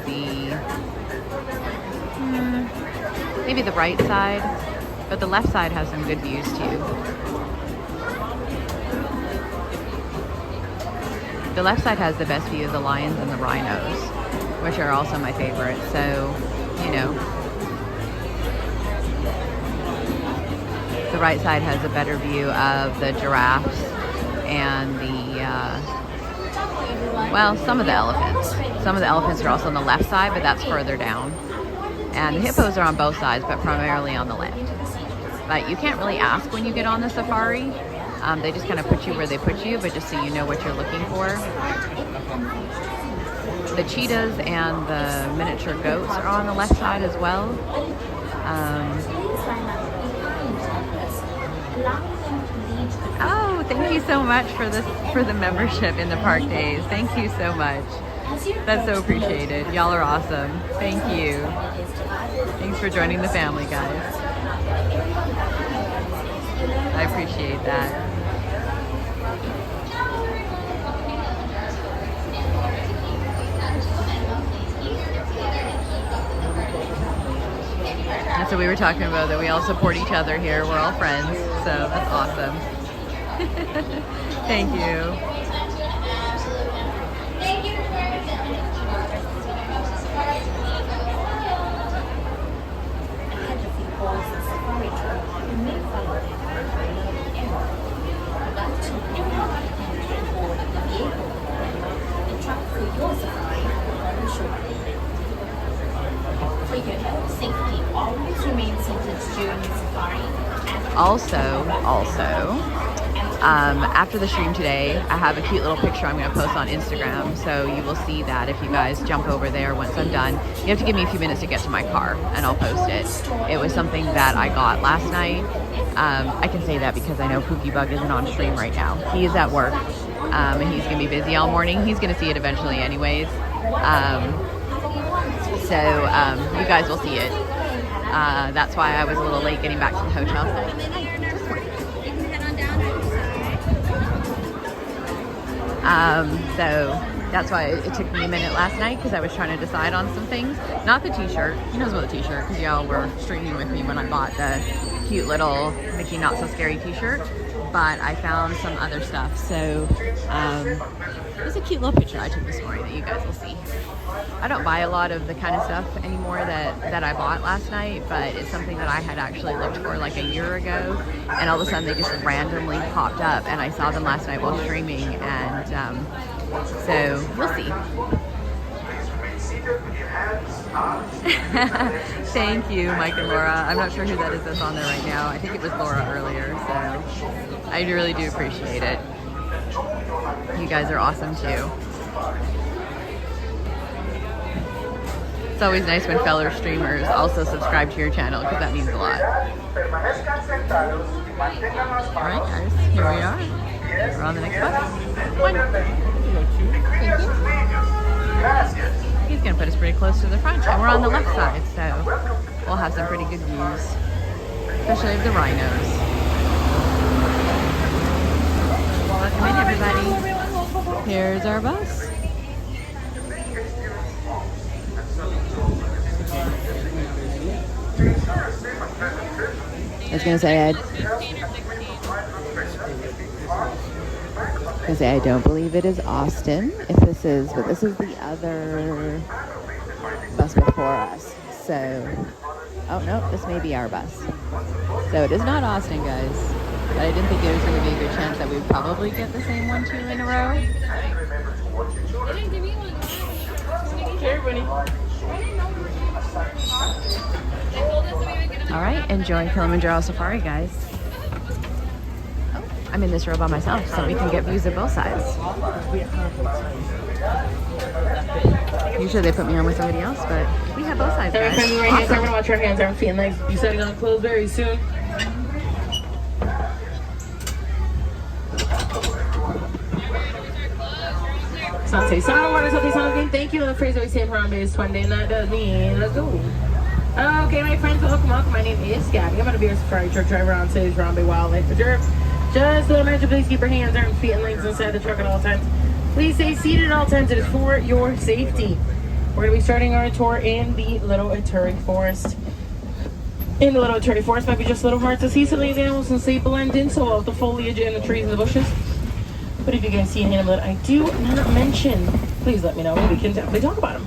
maybe the right side, but the left side has some good views too. The left side has the best view of the lions and the rhinos, which are also my favorite, so, you know. The right side has a better view of the giraffes and well, some of the elephants. Some of the elephants are also on the left side, but that's further down. And the hippos are on both sides, but primarily on the left. But you can't really ask when you get on the safari. They just kind of put you where they put you, but just so you know what you're looking for. The cheetahs and the miniature goats are on the left side as well. Oh, thank you so much for the membership in the park days. Thank you so much. That's so appreciated. Y'all are awesome. Thank you. Thanks for joining the family, guys. I appreciate that. And so we were talking about that we all support each other here. We're all friends, so that's awesome. Thank you. Ahead of the balls and safari tour, you may follow the Bakari area. But if you want to board the vehicle, the truck for your safari will shortly. For your own safety, always remain seated during the safari. Also, after the stream today, I have a cute little picture I'm going to post on Instagram, so you will see that if you guys jump over there once I'm done. You have to give me a few minutes to get to my car, and I'll post it. It was something that I got last night. I can say that because I know Pookie Bug isn't on stream right now. He is at work, and he's going to be busy all morning. He's going to see it eventually anyways. So you guys will see it. That's why I was a little late getting back to the hotel. So that's why it took me a minute last night, because I was trying to decide on some things. Not the t-shirt. He knows about the t-shirt because y'all were streaming with me when I bought the cute little Mickey Not So Scary t-shirt. but I found some other stuff. So there's a cute little picture I took this morning that you guys will see. I don't buy a lot of the kind of stuff anymore that I bought last night, but it's something that I had actually looked for like a year ago, and all of a sudden they just randomly popped up, and I saw them last night while streaming, and so we'll see. Thank you, Mike and Laura. I'm not sure who that is that's on there right now. I think it was Laura earlier, so I really do appreciate it. You guys are awesome too. It's always nice when fellow streamers also subscribe to your channel, because that means a lot. Alright guys, here we are. We're on the next bus. One. Thank you. He's going to put us pretty close to the front, and we're on the left side, so we'll have some pretty good views, especially of the rhinos. Welcome in, everybody. Here's our bus. I was going to say I don't believe it is Austin, if this is, but this is the other bus before us. So, oh no, this may be our bus. So it is not Austin, guys. But I didn't think there was going to be a good chance that we'd probably get the same 1, 2 in a row. Hey, everybody. All right, enjoying Kilimanjaro Safari, guys. I'm in this row by myself, so we can get views of both sides. Usually they put me on with somebody else, but we have both sides, guys. Every time we're gonna watch our hands, arms, feet, and legs. You said it's gonna close very soon. Sunday, summer water, something, something. Thank you. The phrase always say Harambe is 20, and that does mean let's go. Okay, my friends, welcome. My name is Gabby. I'm gonna be a safari truck driver on today's Harambe Wildlife Preserve. Just a little mention, please keep your hands, arms, feet, and legs inside the truck at all times. Please stay seated at all times. It is for your safety. We're going to be starting our tour in the Little Ituri Forest. In the Little Ituri Forest might be just a little hard to see some of these animals since they blend in so well with the foliage and the trees and the bushes. But if you guys see an animal that I do not mention, please let me know. We can definitely talk about them.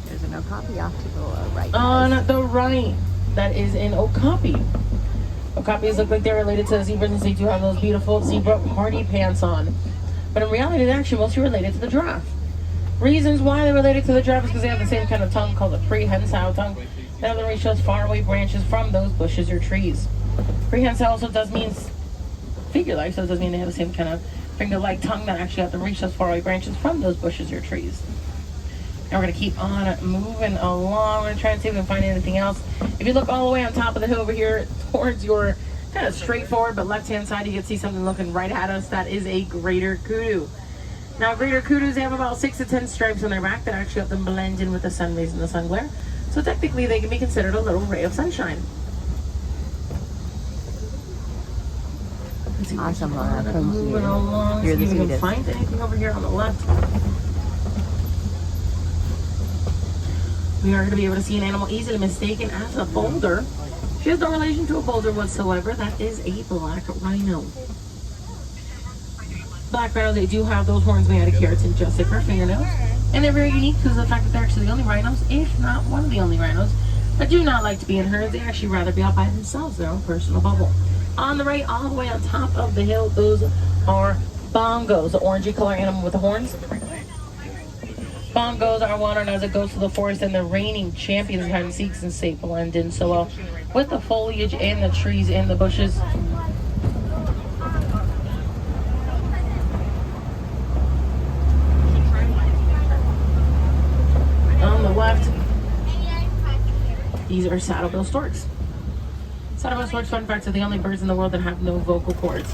There's an okapi off to the right. On the right. That is in okapi. Okapis look like they're related to the zebras since they do have those beautiful zebra party pants on. But in reality, they're actually mostly related to the giraffe. Reasons why they're related to the giraffe is because they have the same kind of tongue called a prehensile tongue. They have the reach those faraway branches from those bushes or trees. Prehensile also does mean figure-like, so it does mean they have the same kind of finger-like tongue that actually have to reach those faraway branches from those bushes or trees. And we're going to keep on moving along. We're going to try and see if we can find anything else. If you look all the way on top of the hill over here towards your kind of straightforward but left-hand side, you can see something looking right at us. That is a greater kudu. Now, greater kudus, they have about 6 to 10 stripes on their back that actually help them blend in with the sun rays and the sun glare. So technically, they can be considered a little ray of sunshine. Awesome, Laura. Thank Moving along. You're the See if we can sweetest. find anything over here on the left. We are going to be able to see an animal easily mistaken as a boulder. She has no relation to a boulder whatsoever. That is a black rhino. Black rhinos, they do have those horns made out of keratin just like our fingernails. And they're very unique because of the fact that they're actually the only rhinos, if not one of the only rhinos, that do not like to be in herds. They actually rather be out by themselves, their own personal bubble. On the right, all the way on top of the hill, those are bongos, the orangey color animal with the horns. Bongos are one known as a ghost of the forest and the reigning champions of hide and seek since they blend in so well with the foliage and the trees and the bushes. On the left, these are saddlebill storks. Saddlebill storks, fun fact, are the only birds in the world that have no vocal cords.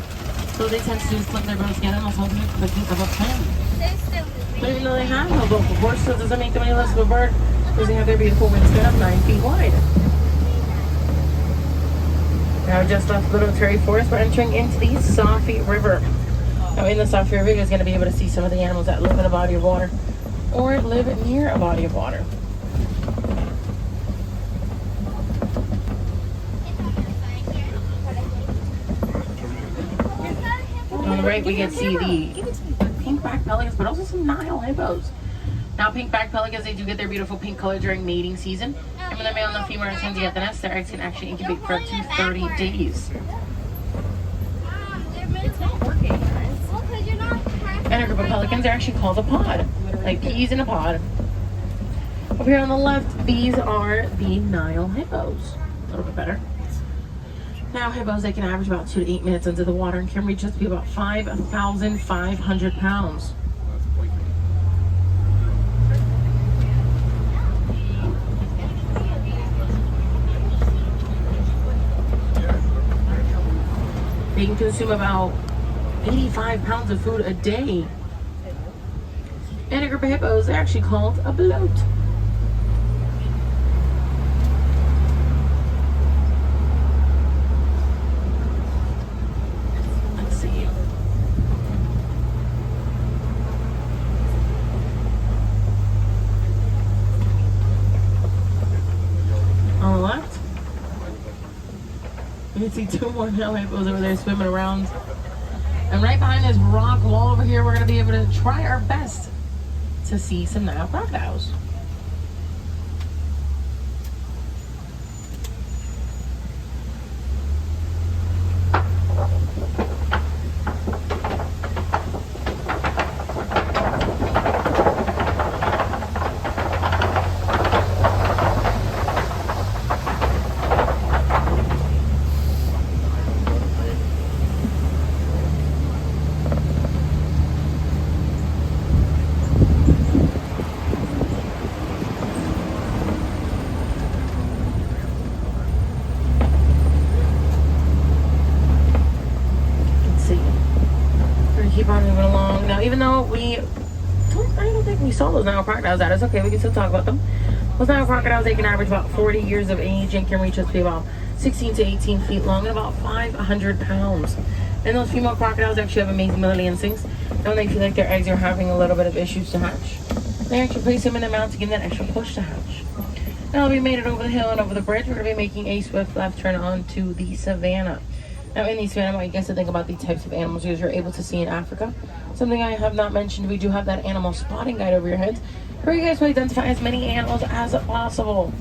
So what they tend to do is clip their bills together and also hold it because of a pen. But even though they have no vocal cords, so does that make them any less of a bird? Because they have their beautiful wingspan of 9 feet wide. Now we just left Little Ituri Forest. We're entering into the Safi River. Now in the Safi River, you're going to be able to see some of the animals that live in a body of water or live near a body of water. the right, we get to see the pink-backed pelicans, but also some Nile hippos. Now, pink-backed pelicans, they do get their beautiful pink color during mating season. And when the male and the female return to get the nest, their eggs can actually incubate for up to 30 days. It's not working, guys. And a group of pelicans are actually called a pod, like peas in a pod. Over here on the left, these are the Nile hippos. A little bit better. Now, hippos, they can average about 2 to 8 minutes under the water and can reach up to be about 5,500 pounds. They can consume about 85 pounds of food a day. And a group of hippos, they're actually called a bloat. Let's see. On the left, you can see 2 more male hippos over there swimming around. And right behind this rock wall over here, we're going to be able to try our best to see some Nile crocodiles. Keep on moving along. Now, even though I don't think we saw those Nile crocodiles at us. Okay, we can still talk about them. Those Nile crocodiles, they can average about 40 years of age and can reach up to be about 16 to 18 feet long and about 500 pounds. And those female crocodiles actually have amazing motherly instincts. And when they feel like their eggs are having a little bit of issues to hatch, they actually place them in their mouth to give them that extra push to hatch. Now we made it over the hill and over the bridge. We're going to be making a swift left turn onto the savannah. Now, in the savannah, I guess the thing about these types of animals is you're able to see in Africa. Something I have not mentioned, we do have that animal spotting guide over your heads, where you guys will identify as many animals as possible.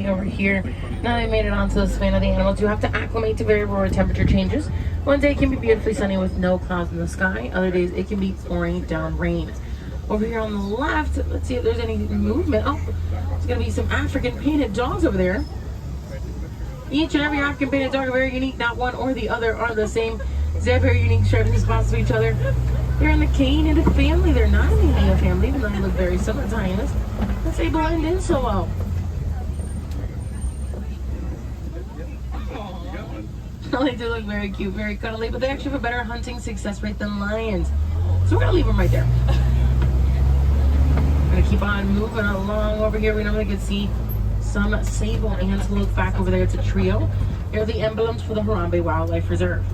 Over here, now they made it onto the savannah. The animals do have to acclimate to very rare temperature changes. One day it can be beautifully sunny with no clouds in the sky. Other days it can be pouring down rain. Over here on the left, let's see if there's any movement. Oh, there's gonna be some African painted dogs over there. Each and every African painted dog are very unique. Not one or the other are the same. They have very unique stripes and spots to each other. They're in the canine family. They're not in the hyena family, even though they look very similar to hyenas. But they blend in so well. They do look very cute, very cuddly, but they actually have a better hunting success rate than lions. So we're gonna leave them right there. We're gonna keep on moving along over here. We normally can see some sable antelope back over there. It's a trio. They're the emblems for the Harambe Wildlife Reserve.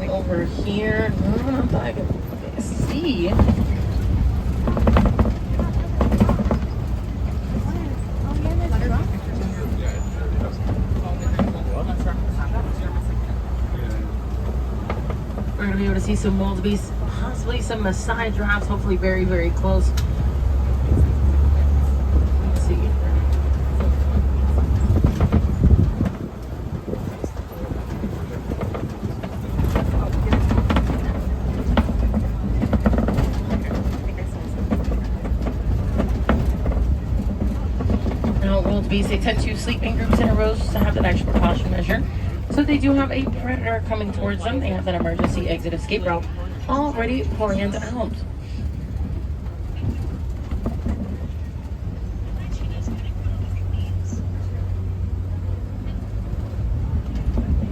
Over here, no, I can see. We're gonna be able to see some wildebeest, possibly some Maasai giraffes, hopefully very, very close. Let's see. Now, wildebeest, they tend to sleep in groups in a row to have that extra precaution measure. So if they do have a predator coming towards them, they have that emergency exit escape route already planned out.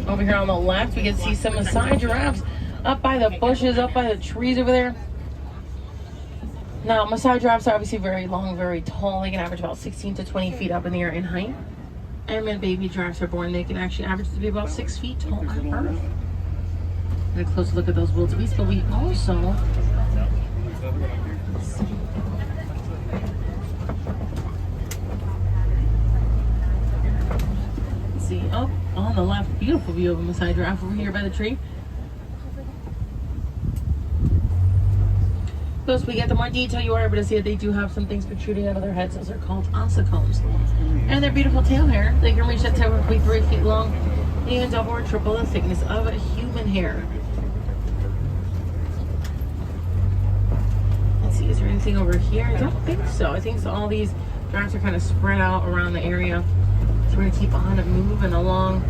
Over here on the left, we can see some Maasai giraffes up by the bushes, up by the trees over there. Now, Maasai giraffes are obviously very long, very tall. They can average about 16 to 20 feet up in the air in height. And when baby giraffes are born, they can actually average to be about 6 feet tall at birth. Get a closer look at those wildebeest, but we also see up on the left, beautiful view of a Maasai giraffe over here by the tree. As we get the more detail, you are able to see that they do have some things protruding out of their heads. Those are called ossicones. And their beautiful tail hair, they can reach that typically 3 feet long, even double or triple the thickness of a human hair. Let's see, is there anything over here? I don't think so. I think so. All these giraffes are kind of spread out around the area. So we're going to keep on moving along.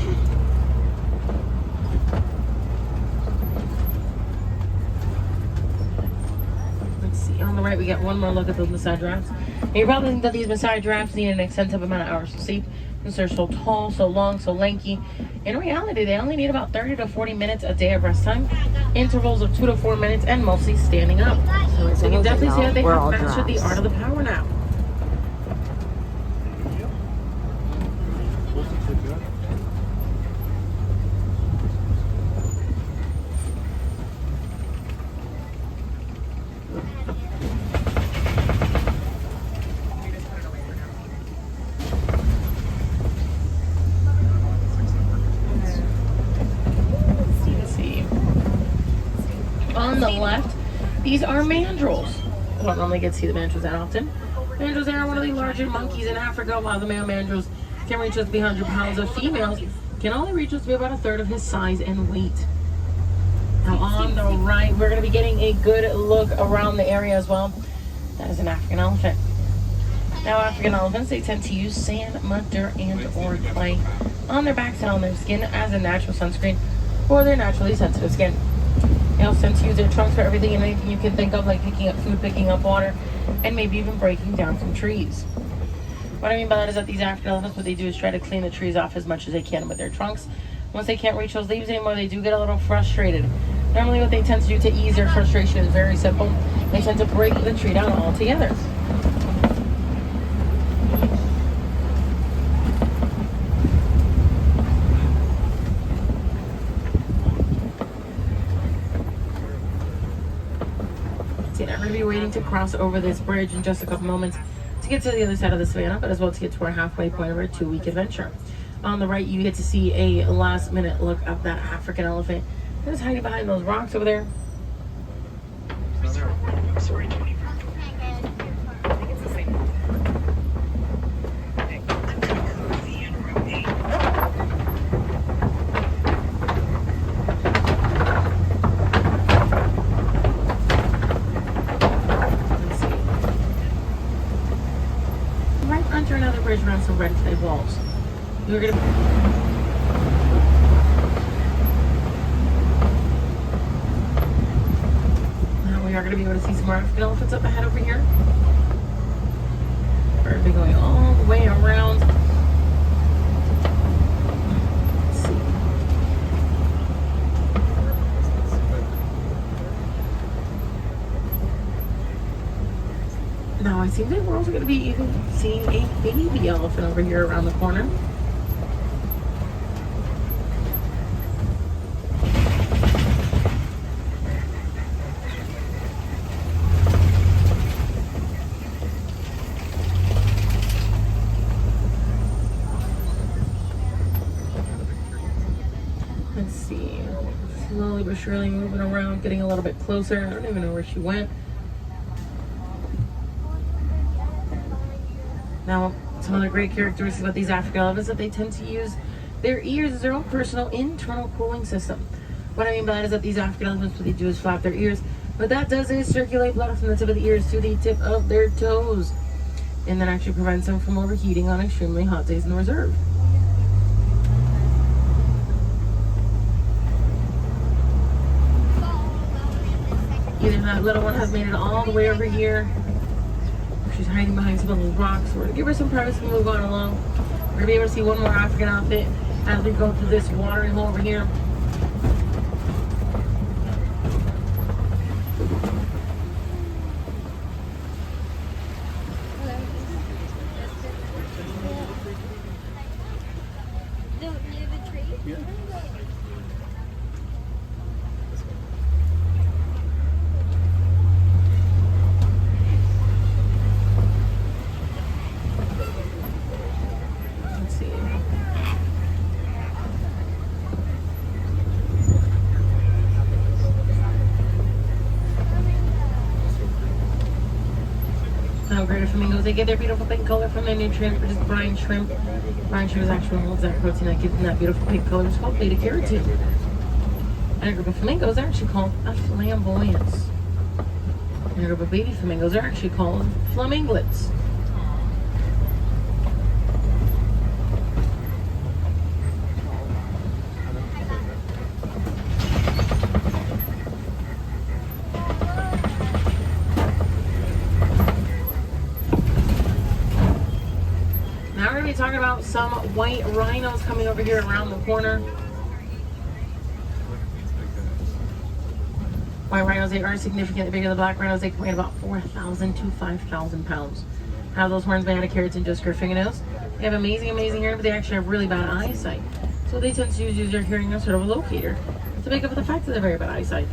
On the right, we get one more look at those Maasai giraffes. And you probably think that these Maasai giraffes need an extensive amount of hours of sleep since they're so tall, so long, so lanky. In reality, they only need about 30 to 40 minutes a day of rest time, intervals of 2 to 4 minutes, and mostly standing up. So you can definitely see that they have mastered the art of the power nap. On the left, these are mandrills. I don't normally get to see the mandrills that often. Mandrills are one of the larger monkeys in Africa, while the male mandrills can reach up to be 100 pounds. The females can only reach us to be about a third of his size and weight. Now on the right, we're going to be getting a good look around the area as well. That is an African elephant. Now African elephants, they tend to use sand, mud, dirt, and or clay on their backs and on their skin as a natural sunscreen for their naturally sensitive skin. They also tend to use their trunks for everything and anything you can think of, like picking up food, picking up water, and maybe even breaking down from trees. What I mean by that is that these African elephants, what they do is try to clean the trees off as much as they can with their trunks. Once they can't reach those leaves anymore, they do get a little frustrated. Normally what they tend to do to ease their frustration is very simple. They tend to break the tree down altogether. I'm going to be waiting to cross over this bridge in just a couple moments to get to the other side of the savannah, but as well to get to our halfway point of our 2-week adventure. On the right, you get to see a last minute look of that African elephant that is hiding behind those rocks over there. Another bridge around some red clay walls. We're gonna now we are gonna be able to see some more African elephants up ahead over here. We're gonna be going all the way around. Let's see. Now I think that we're also going to be even seeing a baby elephant over here around the corner. Let's see. Slowly but surely moving around, getting a little bit closer. I don't even know where she went. Now, some other great characteristics about these African elephants is that they tend to use their ears as their own personal internal cooling system. What I mean by that is that these African elephants, what they do is flap their ears. What that does is circulate blood from the tip of the ears to the tip of their toes. And that actually prevents them from overheating on extremely hot days in the reserve. Either that little one has made it all the way over here, or she's hiding behind some of those rocks. We're gonna give her some privacy and move on along. We're gonna be able to see one more African outfit as we go through this watering hole over here. Near the tree? Yeah. Let's see. Now, greater flamingos, they get their beautiful pink color from their nutrient, which is brine shrimp. Brine shrimp is actually holds that protein that gives them that beautiful pink color. It's called beta carotene. And a group of flamingos are actually called a flamboyance. And a group of baby flamingos are actually called flaminglets. Now we're going to be talking about some white rhinos coming over here around the corner. White rhinos, they are significantly bigger than black rhinos. They can weigh about 4,000 to 5,000 pounds. Have those horns made out of carrots and just curved fingernails. They have amazing hearing, but they actually have really bad eyesight. So they tend to use their hearing as sort of a locator to make up for the fact that they're very bad eyesight.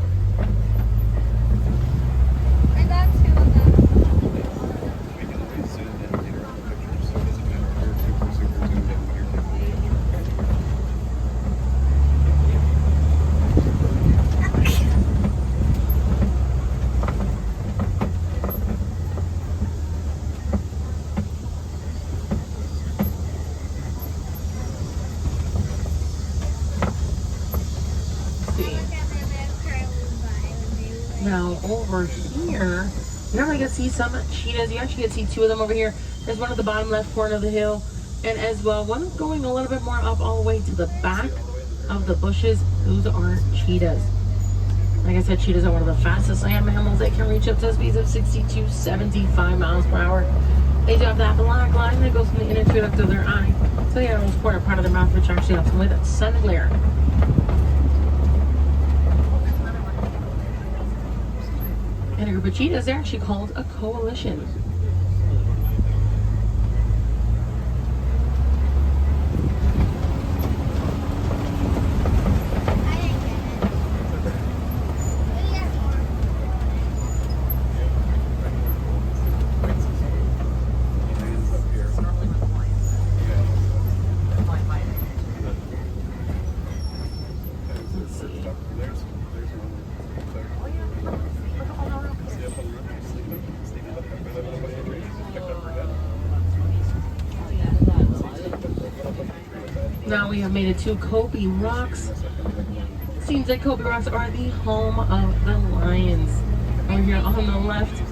I got two of them. Now over here, you're not going to see some cheetahs. You actually get to see two of them over here. There's one at the bottom left corner of the hill, and as well one going a little bit more up all the way to the back of the bushes. Those are cheetahs. Like I said, cheetahs are one of the fastest land mammals. They can reach up to speeds of 60 to 75 miles per hour. They do have that black line that goes from the inner duct of their eye to the outermost corner part of their mouth, which actually helps them with that sun glare. And a group of cheetahs, they're actually called a coalition. Now we have made it to Kobe Rocks. Seems like Kobe Rocks are the home of the lions. Over here on the left,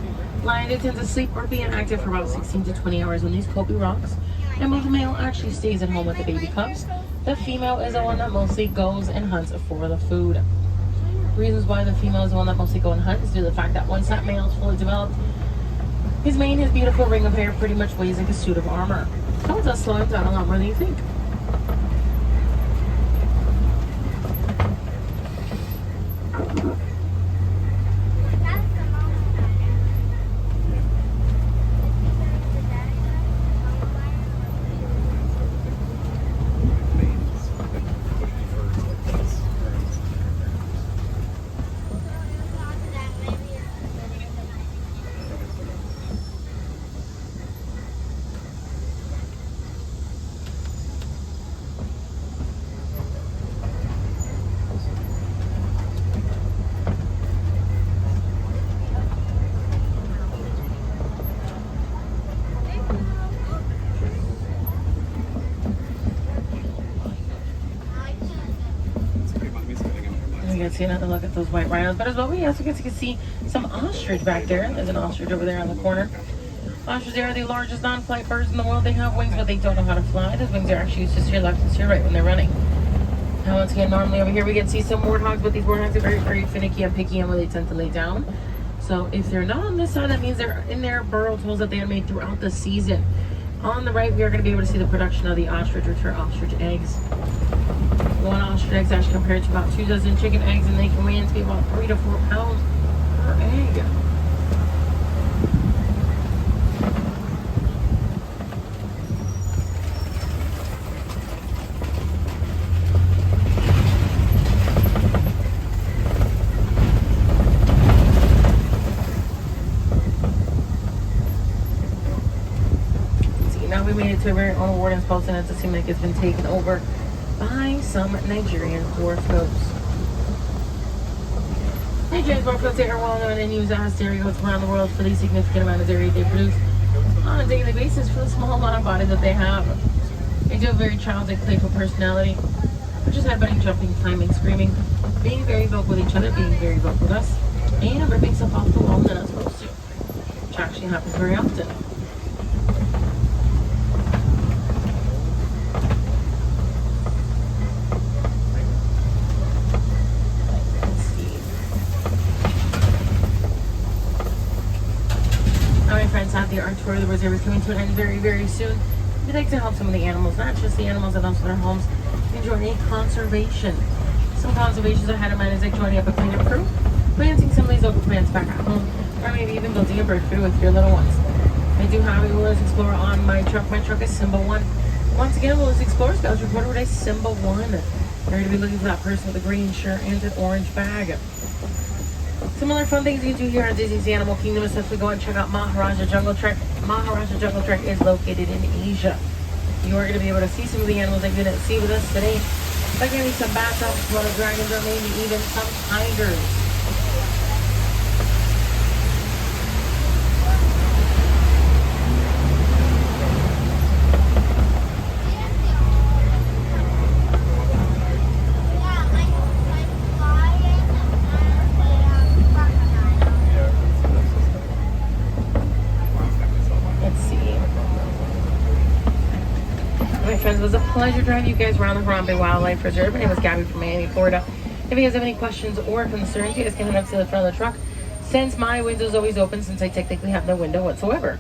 lions tend to sleep or be inactive for about 16 to 20 hours on these Kobe Rocks. And both the male actually stays at home with the baby cubs. The female is the one that mostly goes and hunts for the food. Reasons why the female is the one that mostly goes and hunts is due to the fact that once that male is fully developed, his mane, his beautiful ring of hair pretty much weighs like a suit of armor. So it does slow him down a lot more than you think. we get to see another look at those white rhinos. But as well, we also get to see some ostrich back there. There's an ostrich over there on the corner. Ostriches are the largest non-flight birds in the world. They have wings, but they don't know how to fly. Those wings are actually used to steer left and steer right when they're running. Now, once again, normally over here we get to see some warthogs, but these warthogs are very, very finicky and picky and they tend to lay down. So if they're not on this side, that means they're in their burrow holes that they have made throughout the season. On the right, we are going to be able to see the production of the ostrich, which are ostrich eggs. One ostrich egg is actually compared to about 2 dozen chicken eggs, and they can weigh in to be about 3 to 4 pounds per egg. We made it to our very own warden's post, and it does seem like it's been taken over by some Nigerian dwarf-goats. Nigerian dwarf-goats are well known and used as dairy goats around the world for the significant amount of dairy they produce on a daily basis for the small amount of body that they have. They do have a very childlike, playful personality, which is headbutting, jumping, climbing, screaming, being very vocal with each other, being very vocal with us, and ripping stuff off the wall when they're not supposed to, which actually happens very often. Our tour of the reserve is coming to an end very, very soon. We'd like to help some of the animals, not just the animals and also their homes, enjoy conservation. Some conservations ahead of mine is like joining up a cleanup crew, planting some of these local plants back at home, or maybe even building a bird food with your little ones. I do have a Wilderness Explorer on my truck. My truck is Symbol 1. Once again, Wilderness Explorer Scouts reporter with a Symbol 1. They're going to be looking for that person with a green shirt and an orange bag. Some other fun things you can do here at Disney's Animal Kingdom is simply go and check out Maharajah Jungle Trek. Maharajah Jungle Trek is located in Asia. You are going to be able to see some of the animals that you didn't see with us today. Like maybe some bats, some Komodo dragons, or maybe even some tigers. It was a pleasure driving you guys around the Harambe Wildlife Reserve. My name is Gabby from Miami, Florida. If you guys have any questions or concerns, you guys can head up to the front of the truck, since my window's always open, since I technically have no window whatsoever.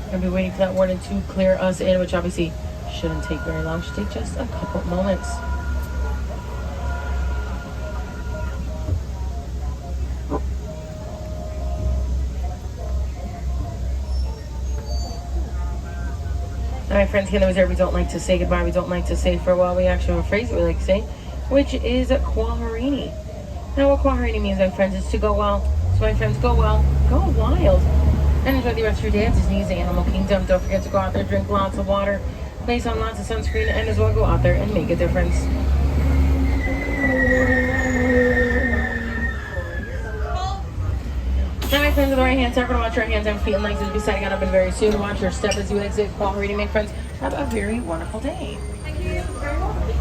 I'm going to be waiting for that warden to clear us in, which obviously shouldn't take very long. Should take just a couple moments. My friends here in the reserve, we don't like to say goodbye, we don't like to say farewell. We actually have a phrase that we like to say, which is Kwaharini. Now what Kwaharini means, my friends, is to go well. So my friends, go well, go wild, and enjoy the rest of your day at Disney's Animal Kingdom. Don't forget to go out there, drink lots of water, place on lots of sunscreen, and as well go out there and make a difference. Now my friends, with the right hand, start to watch your hands and feet and legs as we setting out up and very soon. Watch your step as you exit. While reading, my friends, have a very wonderful day. Thank you very much.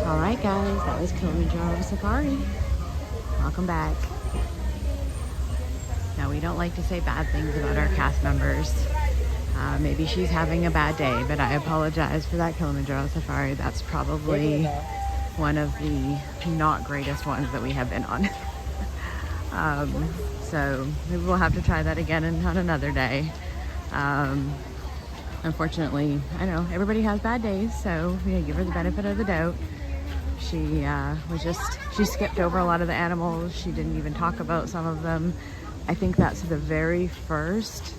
All right, guys, that was Kilimanjaro Safari. Welcome back. Now, we don't like to say bad things about our cast members. Maybe she's having a bad day, but I apologize for that Kilimanjaro Safari. That's probably one of the not greatest ones that we have been on. So maybe we'll have to try that again and on another day. Unfortunately, I know everybody has bad days, so we give her the benefit of the doubt. She she skipped over a lot of the animals. She didn't even talk about some of them. I think that's the very first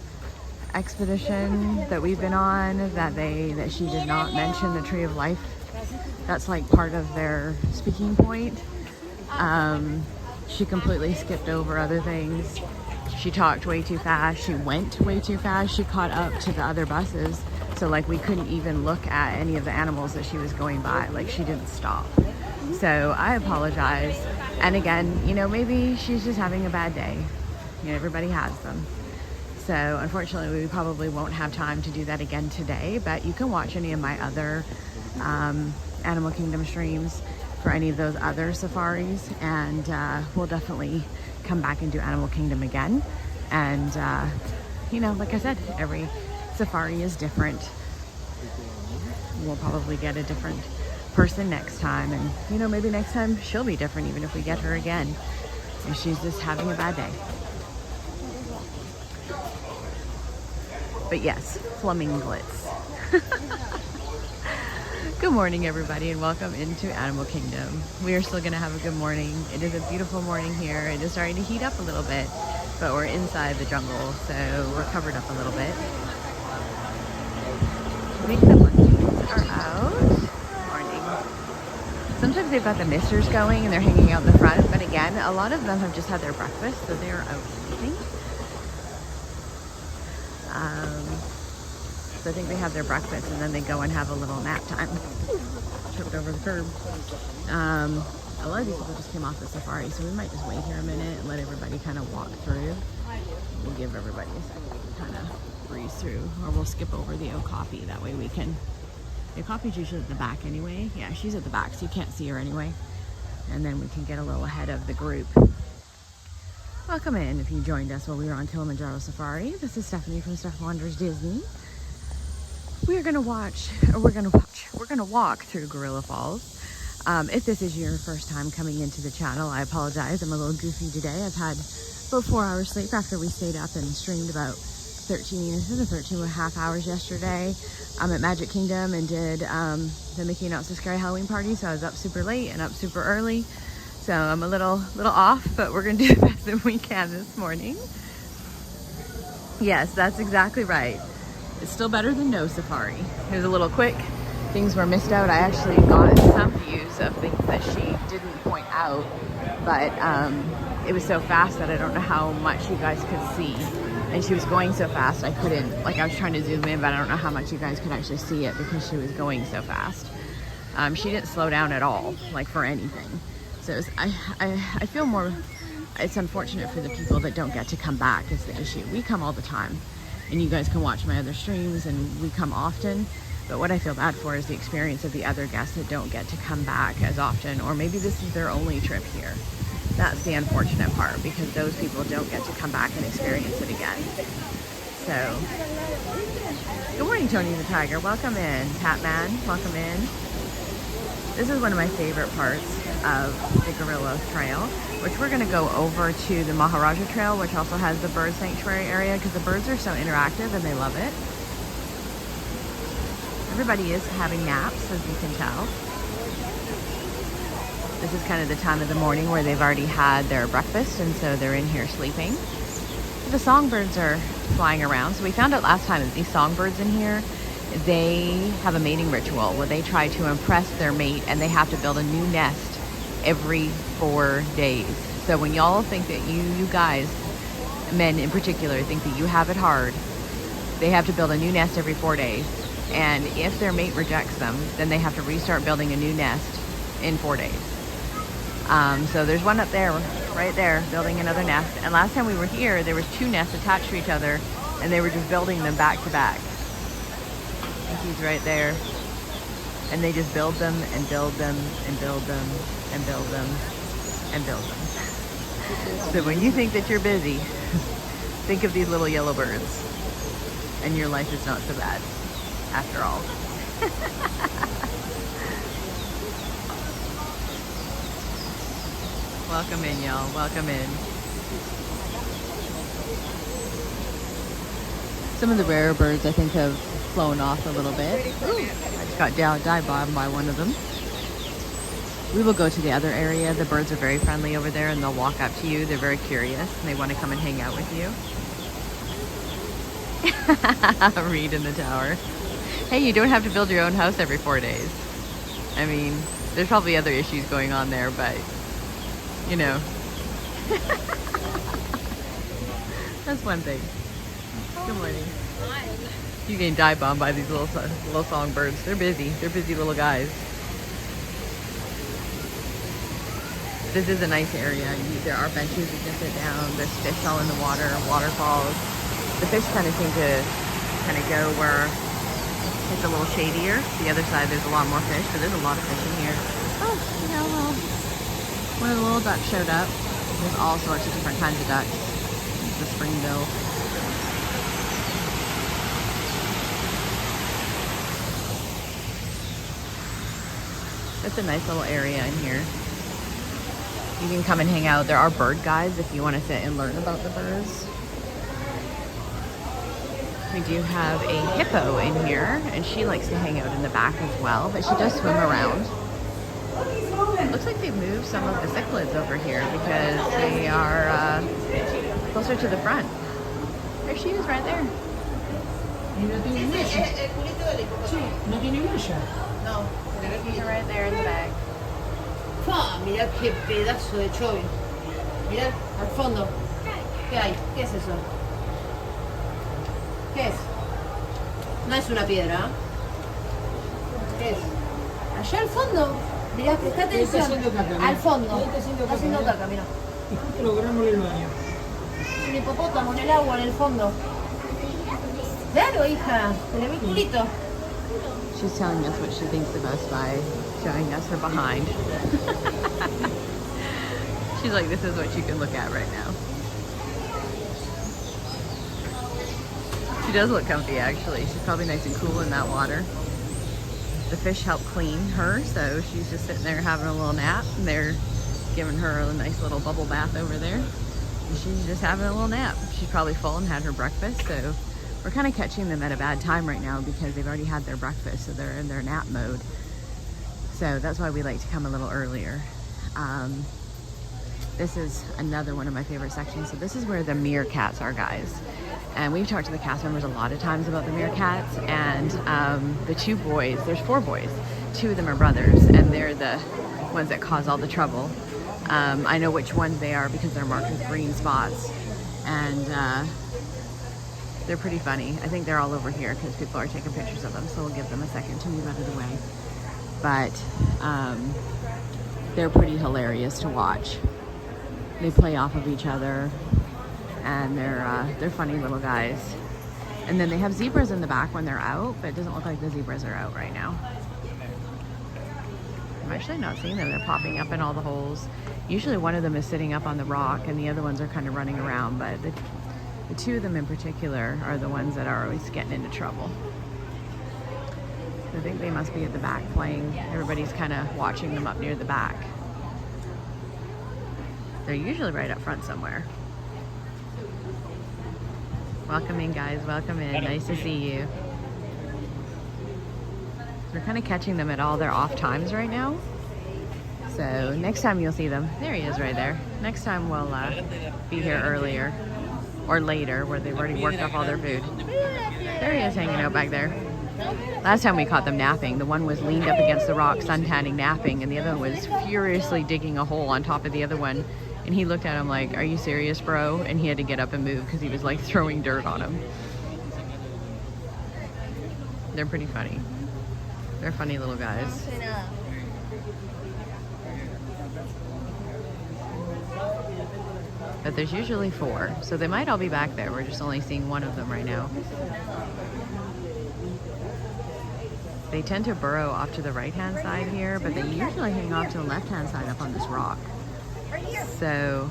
expedition that we've been on that she did not mention the Tree of Life. That's like part of their speaking point. She completely skipped over other things. She talked way too fast. She went way too fast. She caught up to the other buses. So like we couldn't even look at any of the animals that she was going by. Like she didn't stop. So I apologize. And again, maybe she's just having a bad day. Everybody has them. So unfortunately, we probably won't have time to do that again today, but you can watch any of my other Animal Kingdom streams for any of those other safaris, and we'll definitely come back and do Animal Kingdom again. And you know, like I said, every safari is different. We'll probably get a different person next time, and you know, maybe next time she'll be different, even if we get her again, if she's just having a bad day. But yes, flaminglets. Good morning, everybody, and welcome into Animal Kingdom. We are still gonna have a good morning. It is a beautiful morning here. It is starting to heat up a little bit, but we're inside the jungle, so we're covered up a little bit. I think the monkeys are out. Morning. Sometimes they've got the misters going and they're hanging out in the front, but again, a lot of them have just had their breakfast, so they are out sleeping. So I think they have their breakfast and then they go and have a little nap time. Tripped over the curb. A lot of these people just came off the safari, so we might just wait here a minute and let everybody kind of walk through. We'll give everybody a second to kind of breeze through, or we'll skip over the okapi. That way we can. The okapi's usually at the back anyway. Yeah, she's at the back, so you can't see her anyway. And then we can get a little ahead of the group. Welcome in if you joined us while we were on Kilimanjaro Safari. This is Stephanie from Steph Wonders Disney. We're gonna walk through Gorilla Falls. If this is your first time coming into the channel, I apologize. I'm a little goofy today. I've had about 4 hours sleep after we stayed up and streamed about 13 and a half hours yesterday. I'm at Magic Kingdom and did the Mickey and Not So Scary Halloween party, so I was up super late and up super early. So I'm a little off, but we're gonna do the best that we can this morning. Yes, that's exactly right. It's still better than no safari. It was a little quick. Things were missed out. I actually got some views of things that she didn't point out, but it was so fast that I don't know how much you guys could see. And she was going so fast, I couldn't, like I was trying to zoom in, but I don't know how much you guys could actually see it because she was going so fast. She didn't slow down at all, like for anything. So it was, I feel more, it's unfortunate for the people that don't get to come back is the issue. We come all the time, and you guys can watch my other streams, and we come often. But what I feel bad for is the experience of the other guests that don't get to come back as often, or maybe this is their only trip here. That's the unfortunate part, because those people don't get to come back and experience it again. So, good morning, Tony the Tiger. Welcome in. Patman, welcome in. This is one of my favorite parts of the Gorilla Trail, which we're going to go over to the Maharajah Trail, which also has the bird sanctuary area, because the birds are so interactive and they love it. Everybody is having naps, as you can tell. This is kind of the time of the morning where they've already had their breakfast, and so they're in here sleeping. The songbirds are flying around. So we found out last time that these songbirds in here, they have a mating ritual where they try to impress their mate, and they have to build a new nest every 4 days. So when y'all think that you guys, men in particular, think that you have it hard, they have to build a new nest every 4 days. And if their mate rejects them, then they have to restart building a new nest in 4 days. So there's one up there, right there, building another nest. And last time we were here, there was 2 nests attached to each other, and they were just building them back to back. And he's right there. And they just build them and build them and build them and build them and build them. So when you think that you're busy, think of these little yellow birds, and your life is not so bad after all. Welcome in, y'all. Welcome in. Some of the rarer birds, I think, have flown off a little bit. Ooh, I just got dive bombed by one of them. We will go to the other area. The birds are very friendly over there, and they'll walk up to you. They're very curious, and they want to come and hang out with you. Reed in the tower. Hey, you don't have to build your own house every 4 days. I mean, there's probably other issues going on there, but, you know. That's one thing. Good morning. You're getting dive bombed by these little songbirds. They're busy. They're busy little guys. This is a nice area. There are benches you can sit down. There's fish all in the water, waterfalls. The fish kind of seem to kind of go where it's a little shadier. The other side, there's a lot more fish, but there's a lot of fish in here. Oh, you know, one of the little ducks showed up. There's all sorts of different kinds of ducks. The springbill. It's a nice little area in here. You can come and hang out. There are bird guides if you want to sit and learn about the birds. We do have a hippo in here, and she likes to hang out in the back as well, but she does swim around. It looks like they've moved some of the cichlids over here because they are closer to the front. There she is right there. She's right there in the bag. Mira qué pedazo de chovy. Mira al fondo. ¿Qué hay? ¿Qué es eso? ¿Qué es? No es una piedra. ¿Qué es? Allá al fondo. Mirá, presta atención. Al fondo. Está haciendo caca, mira. Logramos el baño. Un hipopótamo en el agua, en el fondo. Claro, hija. Se le ve el culito. She's telling us what she thinks of us by showing us her behind. She's like, this is what you can look at right now. She does look comfy, actually. She's probably nice and cool in that water. The fish help clean her, so she's just sitting there having a little nap, and they're giving her a nice little bubble bath over there. And she's just having a little nap. She's probably full and had her breakfast, so we're kind of catching them at a bad time right now because they've already had their breakfast, so they're in their nap mode. So that's why we like to come a little earlier. This is another one of my favorite sections. So this is where the meerkats are, guys. And we've talked to the cast members a lot of times about the meerkats, and the two boys, there's 4 boys, 2 of them are brothers, and they're the ones that cause all the trouble. I know which ones they are because they're marked with green spots, and they're pretty funny. I think they're all over here because people are taking pictures of them, so we'll give them a second to move out of the way. But they're pretty hilarious to watch. They play off of each other, and they're funny little guys. And then they have zebras in the back when they're out, but it doesn't look like the zebras are out right now. I'm actually not seeing them. They're popping up in all the holes. Usually one of them is sitting up on the rock and the other ones are kind of running around, but the 2 of them in particular are the ones that are always getting into trouble. I think they must be at the back playing. Everybody's kind of watching them up near the back. They're usually right up front somewhere. Welcome in, guys. Welcome in. Nice to see you. We're kind of catching them at all their off times right now. So next time you'll see them. There he is right there. Next time we'll be here earlier or later where they've already worked up all their food. There he is hanging out back there. Last time we caught them napping, the one was leaned up against the rock, suntanning, napping, and the other one was furiously digging a hole on top of the other one. And he looked at him like, "Are you serious, bro?" And he had to get up and move because he was like throwing dirt on him. They're pretty funny. They're funny little guys. But there's usually 4, so they might all be back there. We're just only seeing one of them right now. They tend to burrow off to the right-hand side here, but they usually hang off to the left-hand side up on this rock. So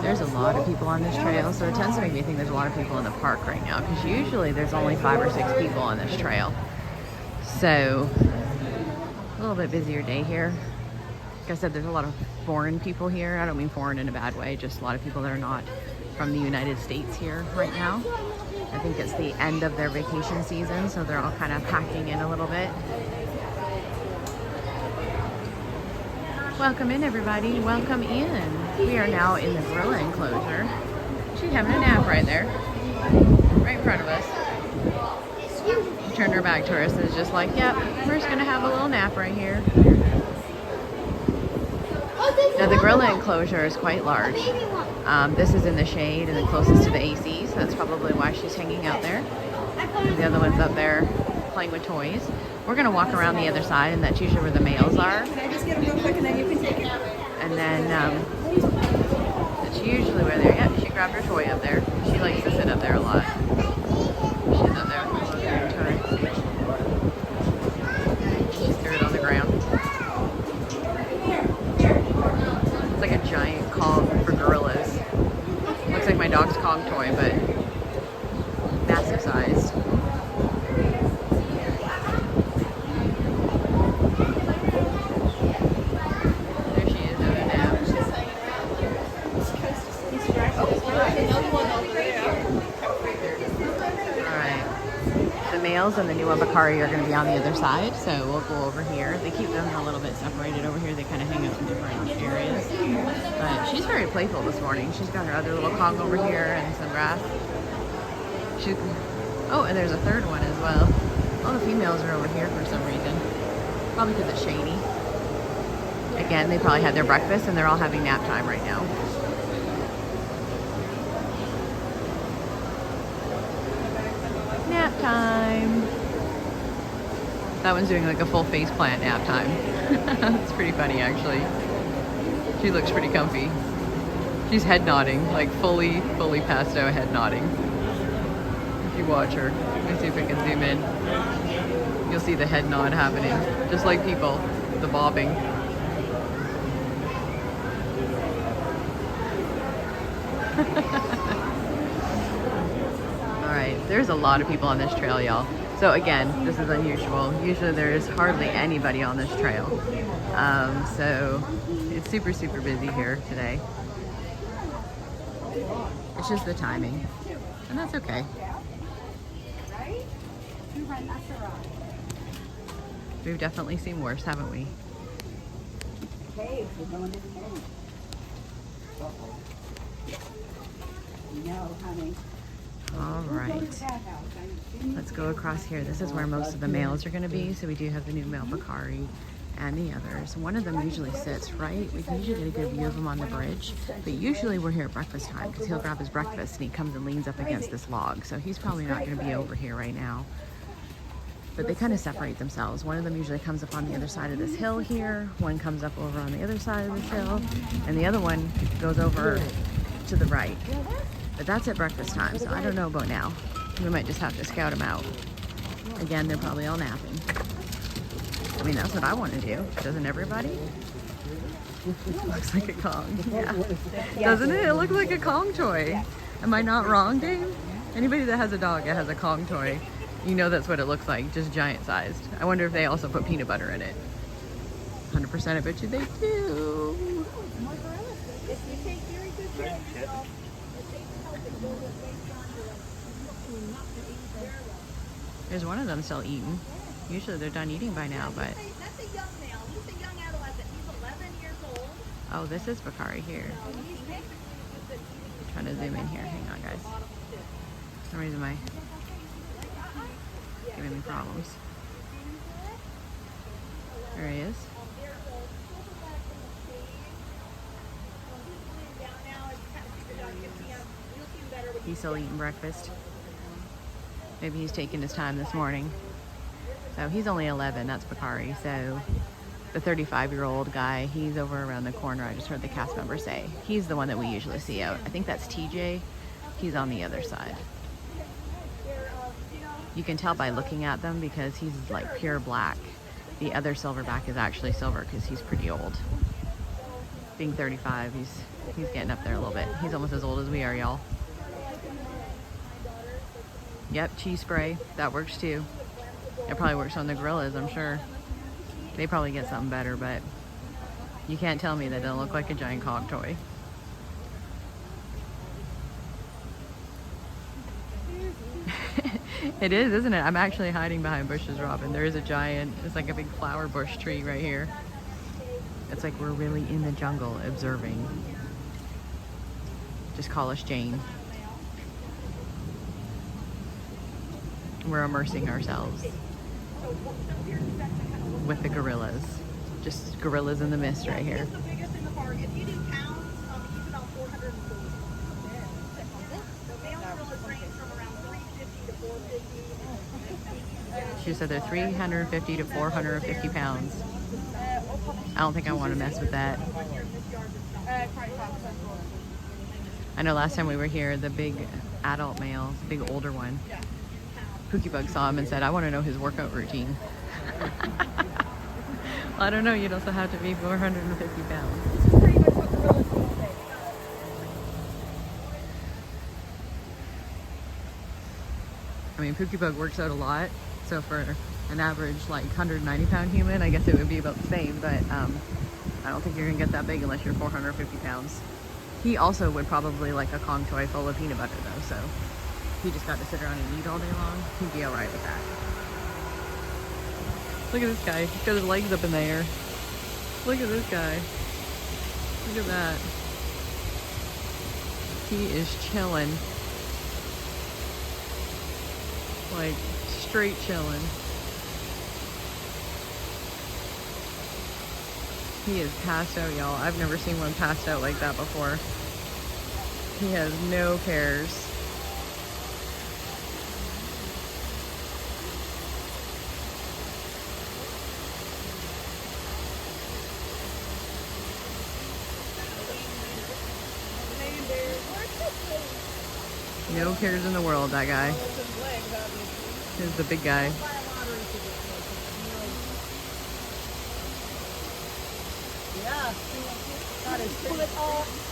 there's a lot of people on this trail, so it tends to make me think there's a lot of people in the park right now, because usually there's only 5 or 6 people on this trail. So a little bit busier day here. Like I said, there's a lot of foreign people here. I don't mean foreign in a bad way, just a lot of people that are not from the United States here right now. I think it's the end of their vacation season, so they're all kind of packing in a little bit. Welcome in, everybody. Welcome in. We are now in the gorilla enclosure. She's having a nap right there, right in front of us. She turned her back to us and is just like, yep, we're just gonna have a little nap right here. Now the gorilla enclosure is quite large. This is in the shade and the closest to the AC, so that's probably why she's hanging out there. The other one's up there playing with toys. We're gonna walk around the other side, and that's usually where the males are. Can I just get them real quick and then you can take it? And then that's usually where they're. Yep, she grabbed her toy up there. She likes to sit up there a lot. She's up there. Turret. She threw it on the ground. It's like a giant Kong for gorillas. Looks like my dog's Kong toy, but massive sized. There she is over there. Alright. The males and the new Bakari are going to be on the other side, so we'll go over here. They keep them a little bit separated over here. They kind of hang out in different areas. But she's very playful this morning. She's got her other little Kong over here and some grass. Oh, and there's a third one as well. All the females are over here for some reason. Probably because it's shady. Again, they probably had their breakfast and they're all having nap time right now. Nap time. That one's doing like a full face plant nap time. It's pretty funny actually. She looks pretty comfy. She's head nodding, like fully pesto head nodding. If you watch her, let me see if I can zoom in. You'll see the head nod happening, just like people, the bobbing. All right, there's a lot of people on this trail, y'all. So again, this is unusual. Usually there's hardly anybody on this trail. So it's super busy here today. It's just the timing, and that's okay. We've definitely seen worse, haven't we? All right, let's go across here. This is where most of the males are going to be. So we do have the new male Bakari and the others. One of them usually sits right. We can usually get a good view of him on the bridge, but usually we're here at breakfast time because he'll grab his breakfast and he comes and leans up against this log. So he's probably not going to be over here right now. But they kind of separate themselves. One of them usually comes up on the other side of this hill here. One comes up over on the other side of this hill, and the other one goes over to the right. But that's at breakfast time, so I don't know about now. We might just have to scout them out. Again, they're probably all napping. I mean, that's what I want to do. Doesn't everybody? Looks like a Kong. Yeah. Doesn't it? It looks like a Kong toy. Am I not wrong, Dave? Anybody that has a dog that has a Kong toy, you know that's what it looks like, just giant sized. I wonder if they also put peanut butter in it. 100% I bet you they do. There's one of them still eating. Usually they're done eating by now, but... That's a young male. He's a young adolescent. He's 11 years old. Oh, this is Bakari here. Trying to zoom in here. Hang on, guys. For some reason my... giving me problems. There he is. He's still eating breakfast. Maybe he's taking his time this morning. So he's only 11, that's Bakari. So the 35-year-old guy, he's over around the corner. I just heard the cast member say. He's the one that we usually see out. I think that's TJ. He's on the other side. You can tell by looking at them because he's like pure black. The other silverback is actually silver because he's pretty old. Being 35, he's getting up there a little bit. He's almost as old as we are, y'all. Yep, cheese spray. That works too. It probably works on the gorillas, I'm sure. They probably get something better, but you can't tell me that it'll look like a giant Kong toy. It is, isn't it? I'm actually hiding behind bushes, Robin. There is a giant, it's like a big flower bush tree right here. It's like we're really in the jungle observing. Just call us Jane. We're immersing ourselves with the gorillas. Just gorillas in the mist right here. The biggest in the park. If you do pounds, he's about 440. The male gorillas range from around 350 to 450. She said they're 350 to 450 pounds. I don't think I want to mess with that. I know last time we were here, the big adult male, the big older one, Pookiebug saw him and said, I want to know his workout routine. Well, I don't know, you'd also have to be 450 pounds. I mean, Pookiebug works out a lot, so for an average like 190 pound human, I guess it would be about the same, but I don't think you're gonna get that big unless you're 450 pounds. He also would probably like a Kong toy full of peanut butter though, so if he just got to sit around and eat all day long, he'd be alright with that. Look at this guy, he's got his legs up in the air. Look at this guy. Look at that. He is chilling. Like, straight chilling. He is passed out, y'all. I've never seen one passed out like that before. He has no cares. No cares in the world, that guy. Here's the big guy.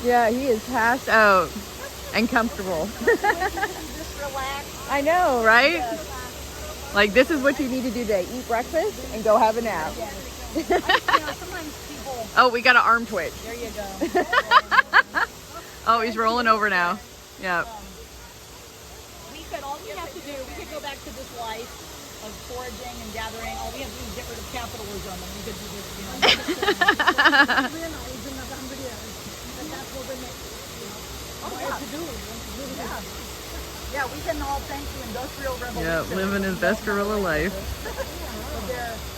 Yeah, he is passed out and comfortable. I know, right? Like, this is what you need to do today. Eat breakfast and go have a nap. Oh, we got an arm twitch. There you go. Oh, he's rolling over now. Yep. All we have to do, we could go back to this life of foraging and gathering. All we have to do is get rid of capitalism, and we could do this, you know. Realizing that that's what we make, you know, to do. Yeah, we can all thank the Industrial Revolution. Yeah, living his best gorilla life.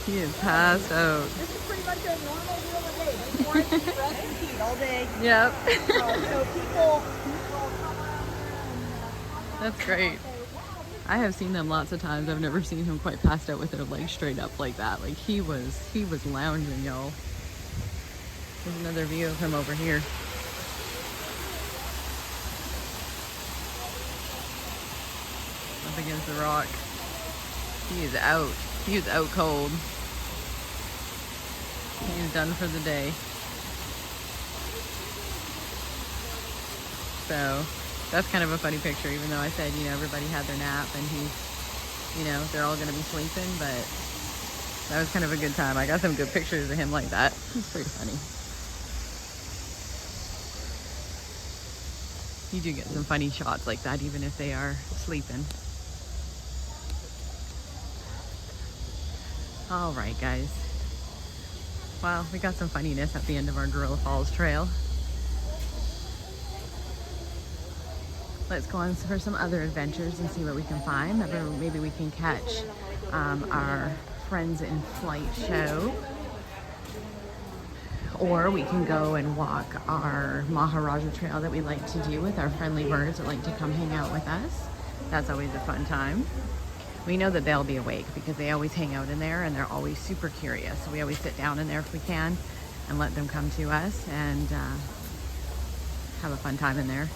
He is passed out. This is pretty much a normal gorilla day. They forage, rest, and eat all day. Yep. So people That's great. I have seen them lots of times. I've never seen him quite passed out with their legs straight up like that. Like he was lounging, y'all. There's another view of him over here. Up against the rock. He is out. He is out cold. He is done for the day. So that's kind of a funny picture, even though I said, you know, everybody had their nap and he's, you know, they're all going to be sleeping, but that was kind of a good time. I got some good pictures of him like that. It's pretty funny. You do get some funny shots like that, even if they are sleeping. All right, guys. Well, we got some funniness at the end of our Gorilla Falls trail. Let's go on for some other adventures and see what we can find. Maybe we can catch our Friends in Flight show. Or we can go and walk our Maharajah Trail that we like to do with our friendly birds that like to come hang out with us. That's always a fun time. We know that they'll be awake because they always hang out in there and they're always super curious. So we always sit down in there if we can and let them come to us and have a fun time in there.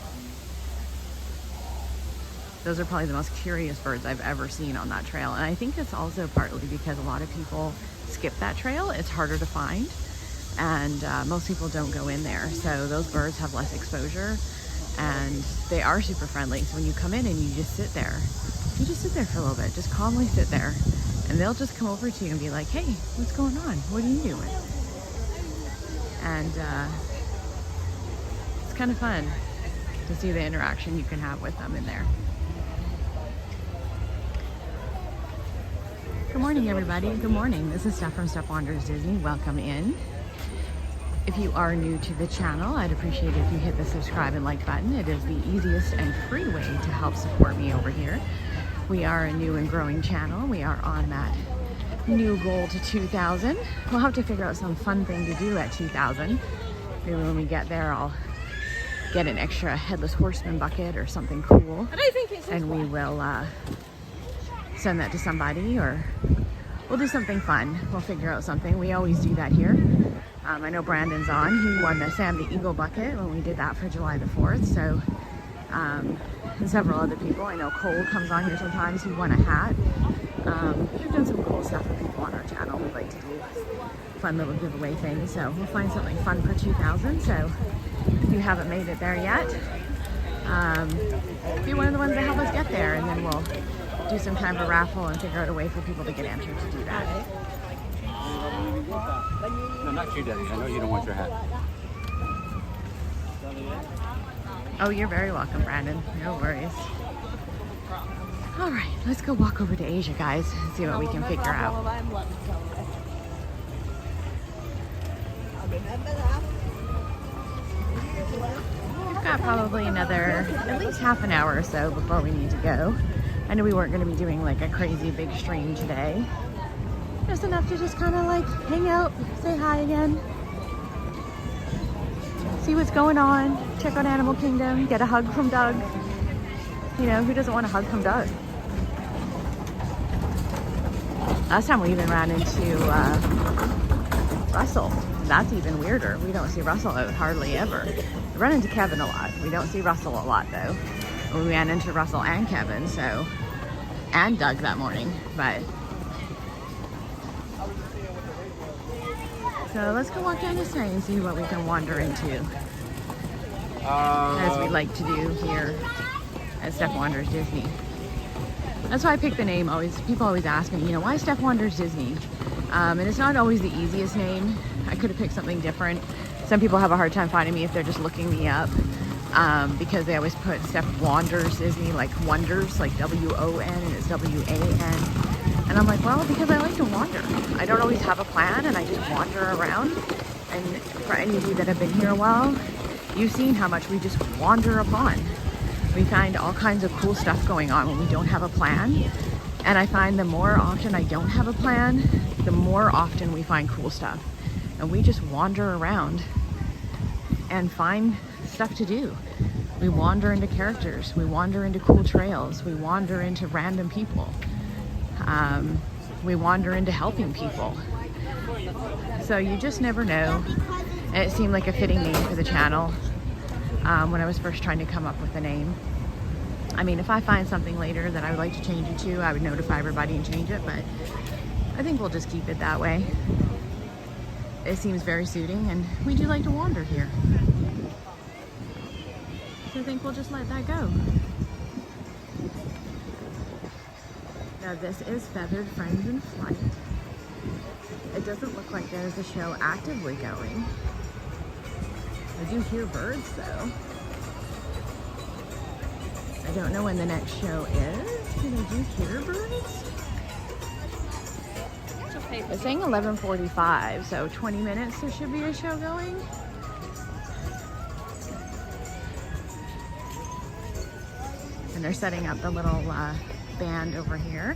Those are probably the most curious birds I've ever seen on that trail. And I think it's also partly because a lot of people skip that trail. It's harder to find. And most people don't go in there. So those birds have less exposure and they are super friendly. So when you come in and you just sit there for a little bit, just calmly sit there and they'll just come over to you and be like, hey, what's going on? What are you doing? And it's kind of fun to see the interaction you can have with them in there. Good morning, everybody. Good morning. This is Steph from Steph Wanders Disney. Welcome in. If you are new to the channel, I'd appreciate it if you hit the subscribe and like button. It is the easiest and free way to help support me over here. We are a new and growing channel. We are on that new goal to 2,000. We'll have to figure out some fun thing to do at 2,000. Maybe when we get there, I'll get an extra headless horseman bucket or something cool. And we will send that to somebody, or we'll do something fun. We'll figure out something. We always do that here. I know Brandon's on. He won the Sam the Eagle bucket when we did that for July the 4th. So, and several other people. I know Cole comes on here sometimes. He won a hat. We've done some cool stuff with people on our channel. We like to do fun little giveaway things. So we'll find something fun for 2000. So if you haven't made it there yet, be one of the ones that help us get there, and then we'll do some kind of a raffle and figure out a way for people to get entered to do that. No, not you, Daddy. I know you don't want your hat. Oh, you're very welcome, Brandon. No worries. All right, let's go walk over to Asia, guys, and see what we can figure out. We've got probably another at least half an hour or so before we need to go. I know we weren't going to be doing like a crazy big stream today. Just enough to just kind of like hang out, say hi again, see what's going on, check out Animal Kingdom, get a hug from Doug. You know, who doesn't want a hug from Doug? Last time we even ran into Russell. That's even weirder. We don't see Russell out hardly ever. We run into Kevin a lot. We don't see Russell a lot though. We ran into Russell and Kevin, so, and Doug that morning, but. So let's go walk down this way and see what we can wander into. As we like to do here at Steph Wanders Disney. That's why I picked the name. People always ask me, you know, why Steph Wanders Disney? And it's not always the easiest name. I could have picked something different. Some people have a hard time finding me if they're just looking me up, because they always put Steph Wanders Disney, like wonders, like W-O-N, and it's W-A-N. And I'm like, well, because I like to wander. I don't always have a plan, and I just wander around. And for any of you that have been here a while, you've seen how much we just wander upon. We find all kinds of cool stuff going on when we don't have a plan. And I find the more often I don't have a plan, the more often we find cool stuff. And we just wander around and find stuff to do. We wander into characters. We wander into cool trails. We wander into random people. We wander into helping people. So you just never know. And it seemed like a fitting name for the channel when I was first trying to come up with a name. I mean, if I find something later that I would like to change it to, I would notify everybody and change it, but I think we'll just keep it that way. It seems very suiting, and we do like to wander here. So I think we'll just let that go. Now this is Feathered Friends in Flight. It doesn't look like there's a show actively going. I do hear birds though. I don't know when the next show is. Can I do hear birds? It's saying 11:45, so 20 minutes there should be a show going. And they're setting up the little band over here.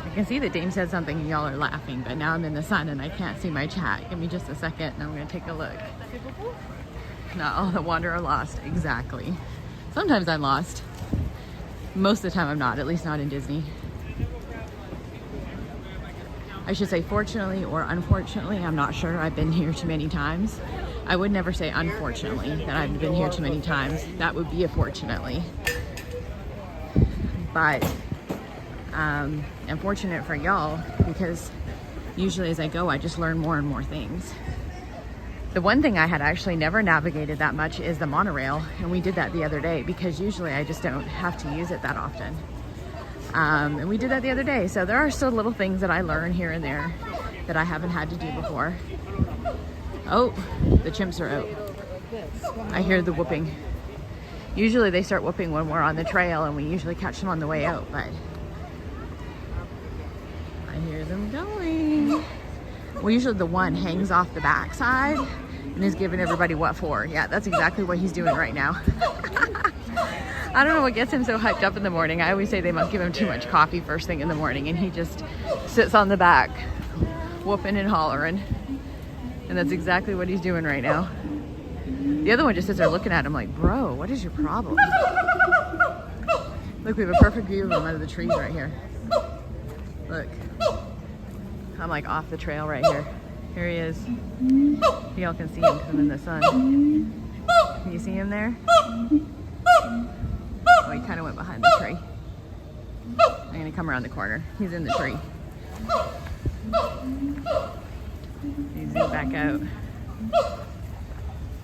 I can see that Dame said something and y'all are laughing, but now I'm in the sun and I can't see my chat. Give me just a second and I'm gonna take a look. Not all that wander are lost. Exactly. Sometimes I'm lost. Most of the time I'm not, at least not in Disney. I should say fortunately or unfortunately, I'm not sure. I've been here too many times. I would never say unfortunately that I've been here too many times. That would be a fortunately. But I'm fortunate for y'all because usually as I go, I just learn more and more things. The one thing I had actually never navigated that much is the monorail, and we did that the other day because usually I just don't have to use it that often. And we did that the other day, so there are still little things that I learn here and there that I haven't had to do before. Oh, the chimps are out. I hear the whooping. Usually they start whooping when we're on the trail and we usually catch them on the way out, but I hear them going. Well, usually the one hangs off the backside and is giving everybody what for. Yeah, that's exactly what he's doing right now. I don't know what gets him so hyped up in the morning. I always say they must give him too much coffee first thing in the morning, and he just sits on the back, whooping and hollering. And that's exactly what he's doing right now. The other one just sits there looking at him like, bro, what is your problem? Look, we have a perfect view of him out of the trees right here. Look. I'm like off the trail right here. Here he is. Y'all can see him because I'm in the sun. Can you see him there? Oh, he kind of went behind the tree. I'm gonna come around the corner. He's in the tree. He zoomed back out.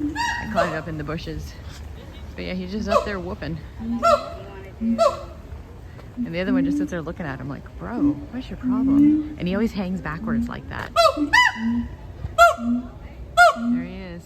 I climbed up in the bushes. But yeah, he's just up there whooping. And the other one just sits there looking at him like, bro, what's your problem? And he always hangs backwards like that. There he is.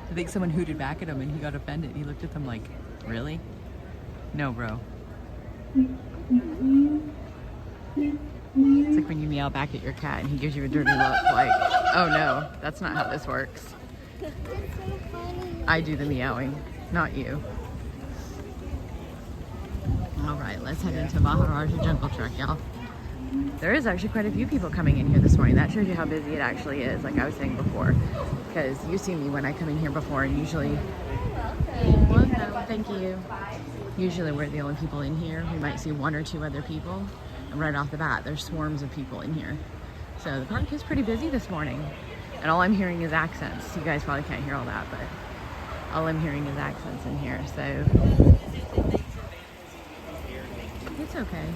I think someone hooted back at him and he got offended. He looked at them like, really? No, bro. It's like when you meow back at your cat and he gives you a dirty look like, oh no, that's not how this works. I do the meowing, not you. All right, let's head into Maharajah Jungle Trek, y'all. There is actually quite a few people coming in here this morning. That shows you how busy it actually is, like I was saying before. Because you see me when I come in here before, and usually, welcome, thank you. Usually we're the only people in here. We might see one or two other people. And right off the bat, there's swarms of people in here. So the park is pretty busy this morning. And all I'm hearing is accents. You guys probably can't hear all that, but all I'm hearing is accents in here. So it's okay.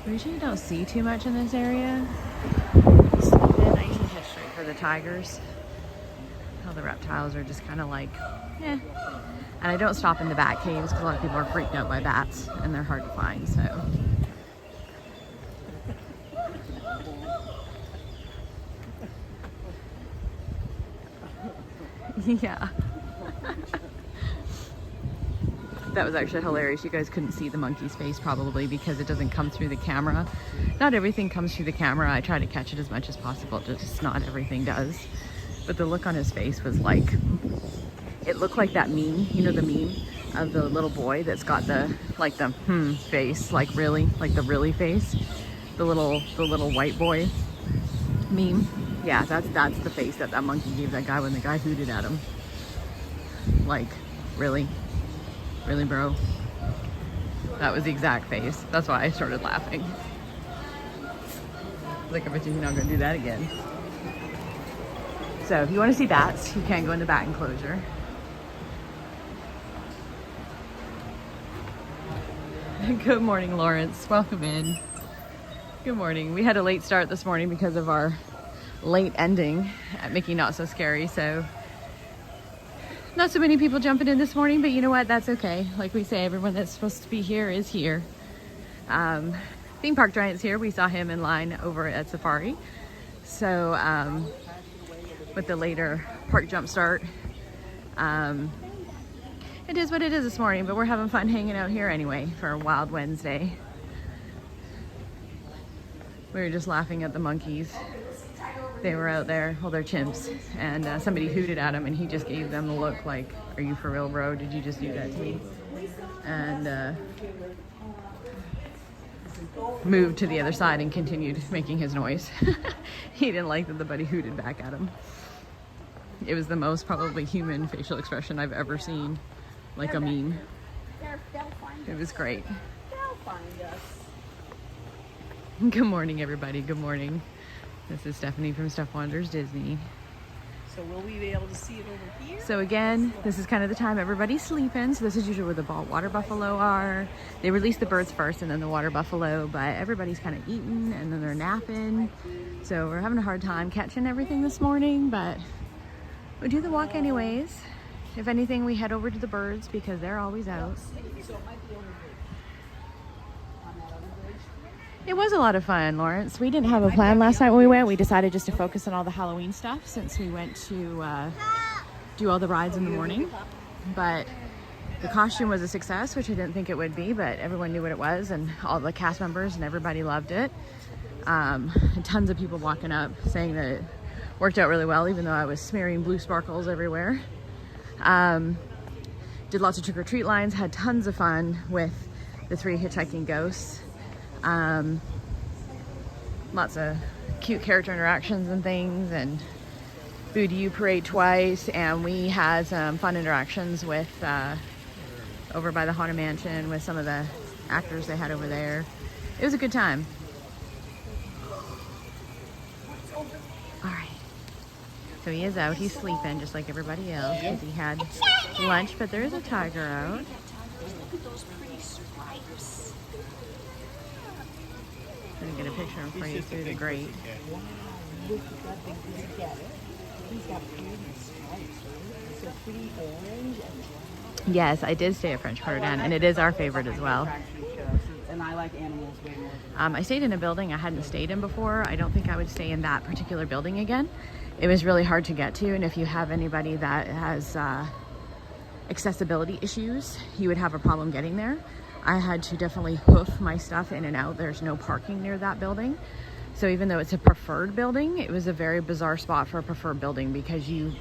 We usually don't see too much in this area. I usually head straight for the tigers. All the reptiles are just kind of like, eh. And I don't stop in the bat caves because a lot of people are freaked out by bats and they're hard to find, so. Yeah. That was actually hilarious. You guys couldn't see the monkey's face probably because it doesn't come through the camera. Not everything comes through the camera. I try to catch it as much as possible, just not everything does. But the look on his face was like, it looked like that meme, you know, the meme of the little boy that's got the, like the face, like really, like the really face, the little white boy meme. Yeah, that's the face that monkey gave that guy when the guy hooted at him. Like, really? Really, bro? That was the exact face. That's why I started laughing. Like, I bet you're not gonna do that again. So if you want to see bats, you can go in the bat enclosure. Good morning, Lawrence. Welcome in. Good morning. We had a late start this morning because of our late ending at Mickey Not So Scary, so not so many people jumping in this morning, but you know what? That's okay. Like we say, everyone that's supposed to be here is here. Theme Park Giant's here. We saw him in line over at Safari. So with the later park jump start, it is what it is this morning, but we're having fun hanging out here anyway for a Wild Wednesday. We were just laughing at the monkeys. They were out there, well, they're chimps, and somebody hooted at him and he just gave them the look like, are you for real, bro? Did you just do that to me? And moved to the other side and continued making his noise. He didn't like that the buddy hooted back at him. It was the most probably human facial expression I've ever seen, like a meme. It was great. They'll find us. Good morning, everybody. Good morning. This is Stephanie from Steph Wanders Disney. So will we be able to see it over here? So again, this is kind of the time everybody's sleeping. So this is usually where the water buffalo are. They release the birds first and then the water buffalo, but everybody's kind of eating and then they're napping. So we're having a hard time catching everything this morning, but we do the walk anyways. If anything, we head over to the birds because they're always out. It was a lot of fun, Lawrence. We didn't have a plan last night when we went. We decided just to focus on all the Halloween stuff since we went to do all the rides in the morning. But the costume was a success, which I didn't think it would be, but everyone knew what it was and all the cast members and everybody loved it. And tons of people walking up saying that it worked out really well, even though I was smearing blue sparkles everywhere. Did lots of trick-or-treat lines, had tons of fun with the 3 hitchhiking ghosts. Lots of cute character interactions and things, and Boo to You parade twice, and we had some fun interactions with over by the Haunted Mansion with some of the actors they had over there. It was a good time. All right, so he is out. He's sleeping just like everybody else because he had lunch, but there is a tiger out. Look at those pretty stripes. I'm gonna get a picture of him for you through the grate. Look at that big kitty cat. He's got pretty stripes, right? So pretty orange and Yes, I did stay at French Quarter Den, and it is our favorite as well. and I like animals way more. I stayed in a building I hadn't stayed in before. I don't think I would stay in that particular building again. It was really hard to get to, and if you have anybody that has accessibility issues, you would have a problem getting there. I had to definitely hoof my stuff in and out. There's no parking near that building. So even though it's a preferred building, it was a very bizarre spot for a preferred building because you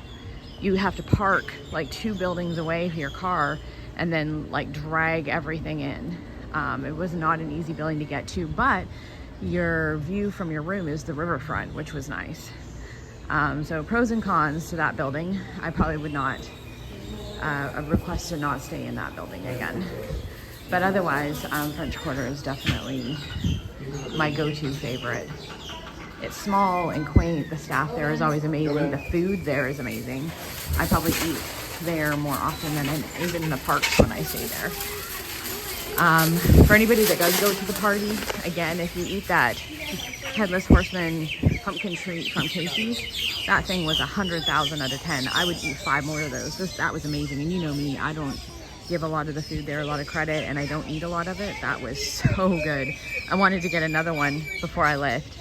have to park like 2 buildings away for your car and then like drag everything in. It was not an easy building to get to, but your view from your room is the riverfront, which was nice. So pros and cons to that building. I probably would not request to not stay in that building again. But otherwise, French Quarter is definitely my go-to favorite. It's small and quaint. The staff there is always amazing. The food there is amazing. I probably eat there more often than even in the parks when I stay there. For anybody that does go to the party, again, if you eat that Headless Horseman pumpkin treat from Casey's, that thing was 100,000 out of 10. I would eat 5 more of those. That was amazing. And you know me, I don't give a lot of the food there a lot of credit, and I don't eat a lot of it. That was so good. I wanted to get another one before I left.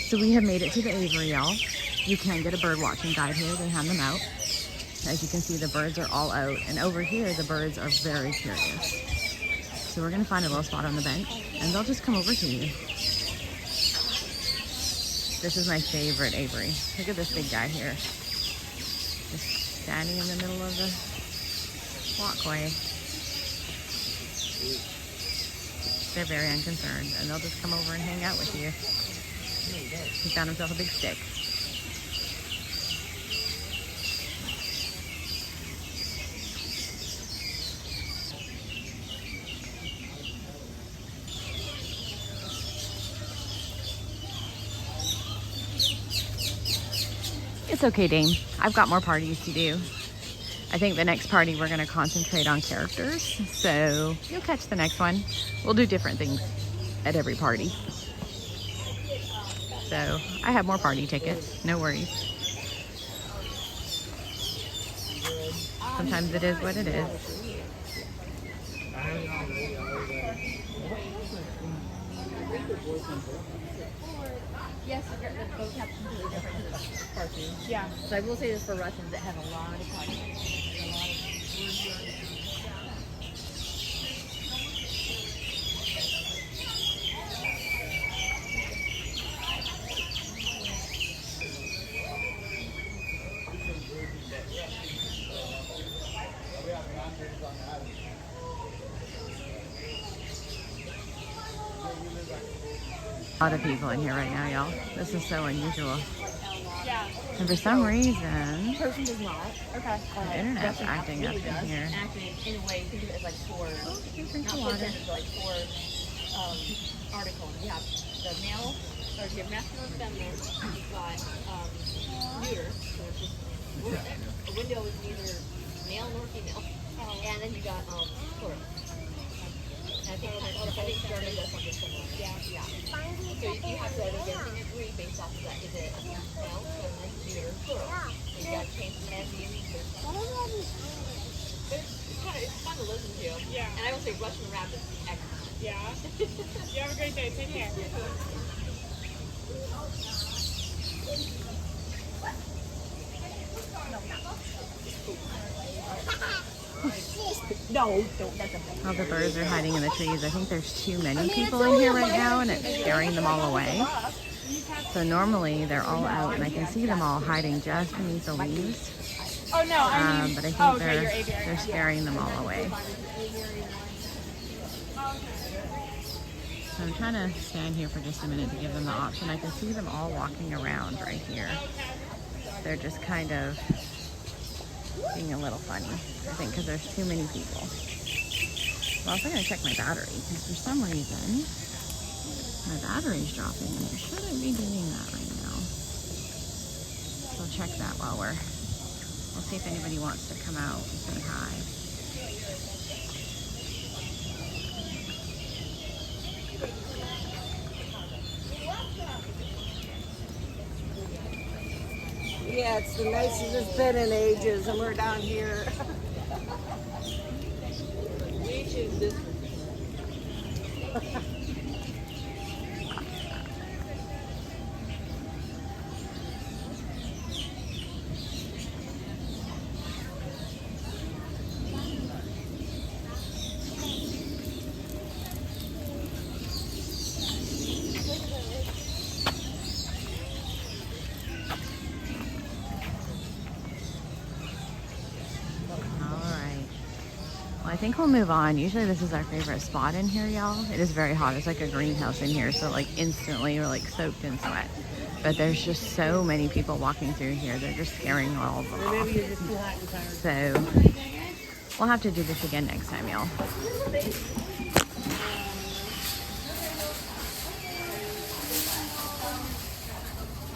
So we have made it to the aviary, y'all. You can get a bird watching guide here. They hand them out. As you can see, the birds are all out, and over here the birds are very curious. So we're gonna find a little spot on the bench and they'll just come over to you. This is my favorite aviary. Look at this big guy here. Just standing in the middle of the walkway. They're very unconcerned and they'll just come over and hang out with you. He found himself a big stick. It's okay, Dame. I've got more parties to do. I think the next party we're going to concentrate on characters, so you'll catch the next one. We'll do different things at every party. So I have more party tickets, no worries. Sometimes it is what it is. Yes, the boat captain's really different to the cartoons. Yeah. So I will say this for Russians that have a lot of content. A lot of people in here right now, y'all. This is so unusual. Yeah. And for some reason, Person does not. Okay. the internet's acting up in here. Acting in a way, think of it as like tours. Oh, you drink Not the water. pretend, but like tours. article. You have the male, or your masculine, feminine. You've got neuter, so it's just a window is neither male nor female. And then you got plural. And I think German does something similar. Yeah. So you have to agree based off of that. Is it male, feminine, neuter, plural? So you got to change the men, it's fun to listen to. Yeah. And I will say Russian rap is excellent. Yeah. You have a great day. Take care. No, that's a All the birds are hiding in the trees. I think there's too many people in here right now and it's scaring them all away. So normally they're all out and I can see them all hiding just beneath the leaves. Oh no, I mean, but I think they're scaring them all away. So I'm trying to stand here for just a minute to give them the option. I can see them all walking around right here. They're just kind of being a little funny, I think, because there's too many people. Well, I'm going to check my battery because for some reason my battery's dropping and it shouldn't be doing that right now. So I'll check that while I'll see if anybody wants to come out and say hi. Yeah, it's the nicest it's been in ages, and we're down here. We choose this. I think we'll move on. Usually this is our favorite spot in here, y'all. It is very hot. It's like a greenhouse in here, so like instantly we're like soaked in sweat. But there's just so many people walking through here. They're just scaring all of them off. So we'll have to do this again next time, y'all.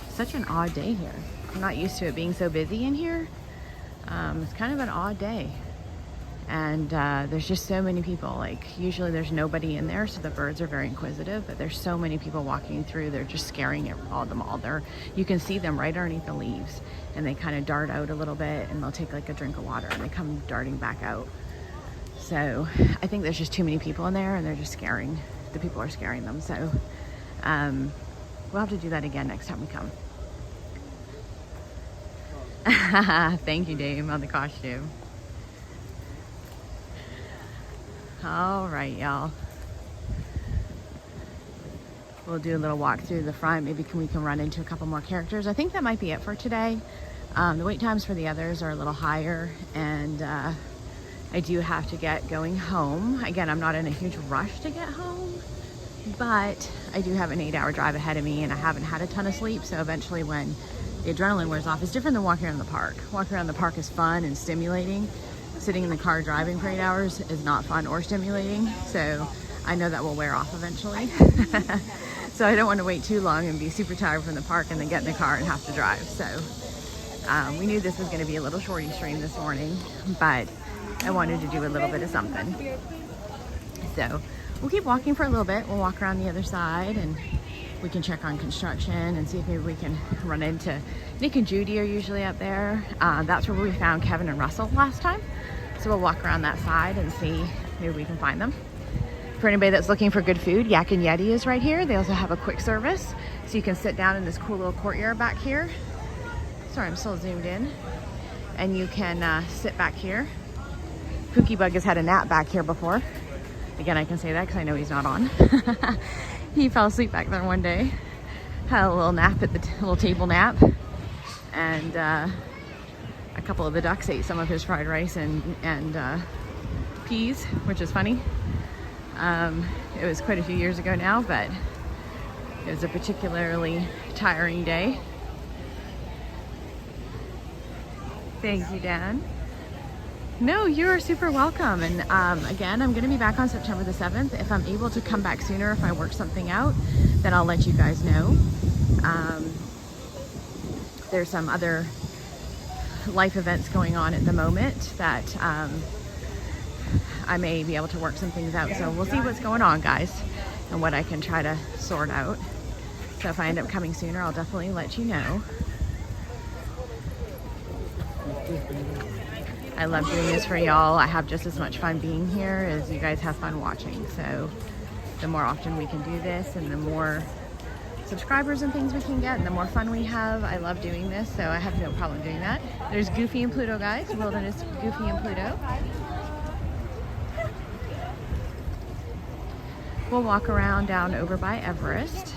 Such an odd day here. I'm not used to it being so busy in here. It's kind of an odd day. And there's just so many people. Like usually there's nobody in there, so the birds are very inquisitive, but there's so many people walking through. They're just scaring them all. You can see them right underneath the leaves and they kind of dart out a little bit and they'll take like a drink of water and they come darting back out. So I think there's just too many people in there and they're just scaring, the people are scaring them. So we'll have to do that again next time we come. Thank you, Dame, on the costume. All right, y'all. We'll do a little walk through the front. Maybe we can run into a couple more characters. I think that might be it for today. The wait times for the others are a little higher, and I do have to get going home. Again, I'm not in a huge rush to get home, but I do have an 8-hour drive ahead of me, and I haven't had a ton of sleep, so eventually when the adrenaline wears off, it's different than walking around the park. Walking around the park is fun and stimulating. Sitting in the car driving for 8 hours is not fun or stimulating, so I know that will wear off eventually. So I don't want to wait too long and be super tired from the park and then get in the car and have to drive. So we knew this was going to be a little shorty stream this morning, but I wanted to do a little bit of something. So we'll keep walking for a little bit. We'll walk around the other side and we can check on construction and see if maybe we can run into Nick and Judy are usually up there. That's where we found Kevin and Russell last time. So we'll walk around that side and see maybe we can find them. For anybody that's looking for good food, Yak and Yeti is right here. They also have a quick service. So you can sit down in this cool little courtyard back here. Sorry, I'm still zoomed in. And you can sit back here. Pookie Bug has had a nap back here before. Again, I can say that because I know he's not on. He fell asleep back there one day. Had a little nap at the little table nap. And a couple of the ducks ate some of his fried rice and peas, which is funny. It was quite a few years ago now, but it was a particularly tiring day. Thank you, Dan. No, you are super welcome. And again, I'm going to be back on September the 7th. If I'm able to come back sooner, if I work something out, then I'll let you guys know. There's some other life events going on at the moment that I may be able to work some things out. So we'll see what's going on, guys, and what I can try to sort out. So if I end up coming sooner, I'll definitely let you know. I love doing this for y'all. I have just as much fun being here as you guys have fun watching. So the more often we can do this and the more subscribers and things we can get and the more fun we have, I love doing this. So I have no problem doing that. There's Goofy and Pluto, guys. Wilderness Goofy and Pluto. We'll walk around down over by Everest.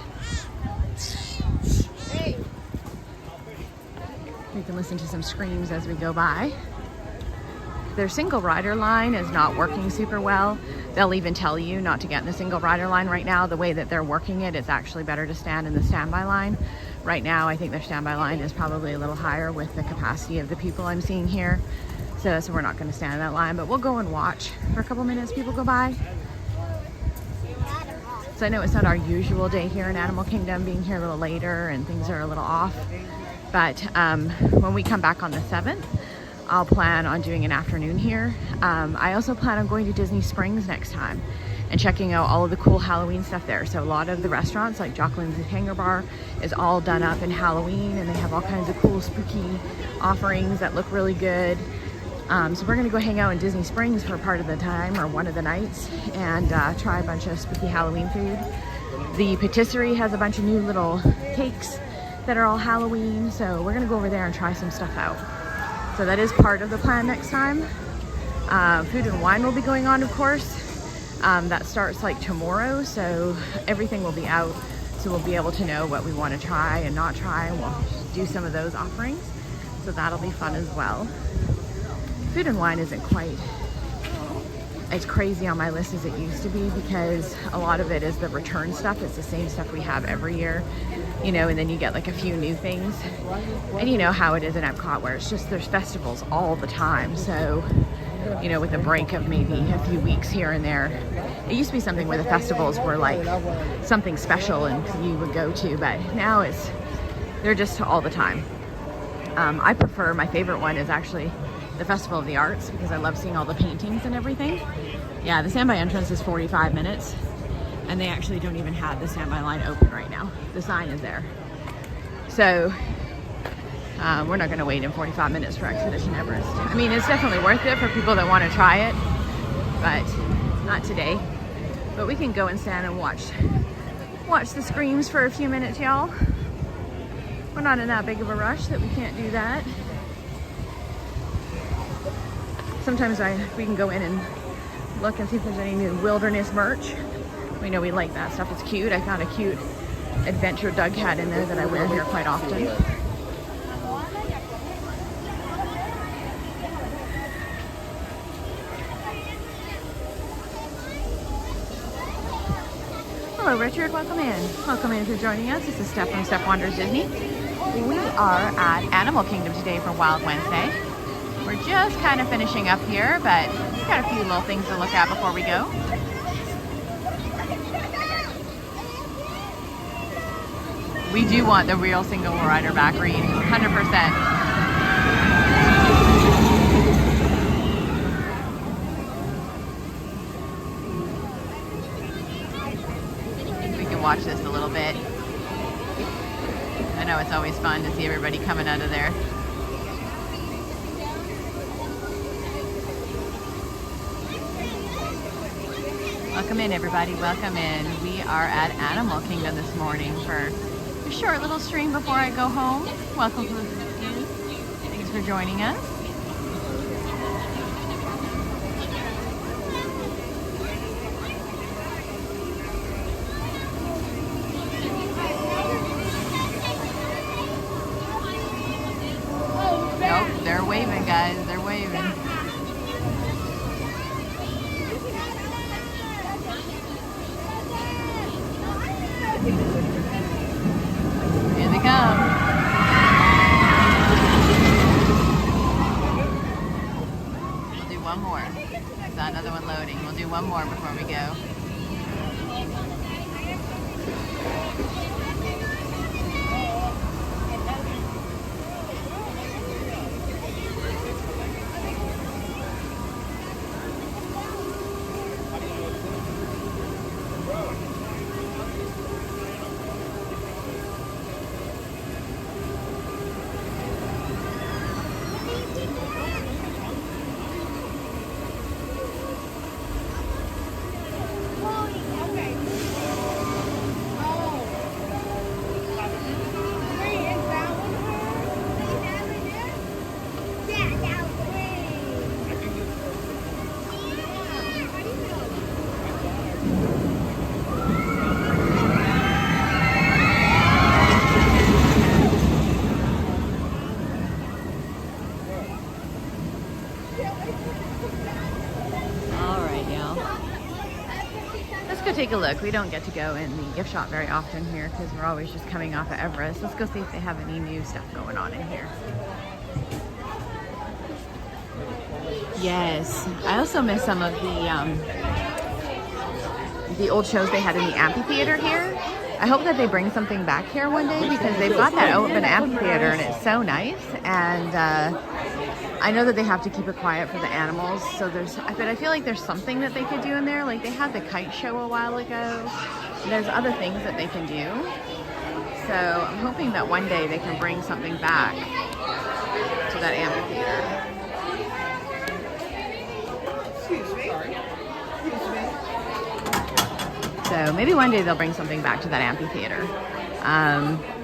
We can listen to some screams as we go by. Their single rider line is not working super well. They'll even tell you not to get in the single rider line right now. The way that they're working it, it's actually better to stand in the standby line. Right now, I think their standby line is probably a little higher with the capacity of the people I'm seeing here. So we're not going to stand in that line, but we'll go and watch for a couple minutes people go by. So I know it's not our usual day here in Animal Kingdom, being here a little later and things are a little off. But when we come back on the 7th, I'll plan on doing an afternoon here. I also plan on going to Disney Springs next time and checking out all of the cool Halloween stuff there. So a lot of the restaurants, like Jocelyn's Hangar Bar, is all done up in Halloween, and they have all kinds of cool spooky offerings that look really good. So we're gonna go hang out in Disney Springs for part of the time, or one of the nights, and try a bunch of spooky Halloween food. The patisserie has a bunch of new little cakes that are all Halloween, so we're gonna go over there and try some stuff out. So that is part of the plan next time. Food and wine will be going on, of course. That starts like tomorrow, so everything will be out. So we'll be able to know what we want to try and not try, and we'll do some of those offerings. So that'll be fun as well. Food and wine isn't quite as crazy on my list as it used to be, because a lot of it is the return stuff. It's the same stuff we have every year, you know, and then you get like a few new things. And you know how it is in Epcot, where it's just there's festivals all the time. So, you know, with a break of maybe a few weeks here and there, it used to be something where the festivals were like something special and you would go to, but now they're just all the time. I prefer, my favorite one is actually the Festival of the Arts, because I love seeing all the paintings and everything. Yeah, the standby entrance is 45 minutes, and they actually don't even have the standby line open right now. The sign is there. So we're not going to wait in 45 minutes for Expedition Everest. I mean, it's definitely worth it for people that want to try it, but not today. But we can go and stand and watch the screams for a few minutes, y'all. We're not in that big of a rush that we can't do that. Sometimes we can go in and look and see if there's any new wilderness merch. We know we like that stuff. It's cute. I found a cute adventure Doug hat in there that I wear here quite often. Hello Richard, welcome in. Welcome in if you're joining us. This is Steph from Steph Wanders Disney. We are at Animal Kingdom today for Wild Wednesday. We're just kind of finishing up here, but we've got a few little things to look at before we go. We do want the real single rider Bakari, 100%. Watch this a little bit. I know it's always fun to see everybody coming out of there. Welcome in everybody, welcome in. We are at Animal Kingdom this morning for a short little stream before I go home. Welcome to the Thanks for joining us. They're waving, guys. They're waving. Here they come. We'll do do one more before we go. Take a look. We don't get to go in the gift shop very often here because we're always just coming off of Everest. Let's go see if they have any new stuff going on in here. Yes, I also miss some of the old shows they had in the amphitheater here. I hope that they bring something back here one day because they've got that open amphitheater and it's so nice. And I know that they have to keep it quiet for the animals, so but I feel like there's something that they could do in there. Like they had the kite show a while ago. There's other things that they can do. So I'm hoping that one day they can bring something back to that amphitheater. So maybe one day they'll bring something back to that amphitheater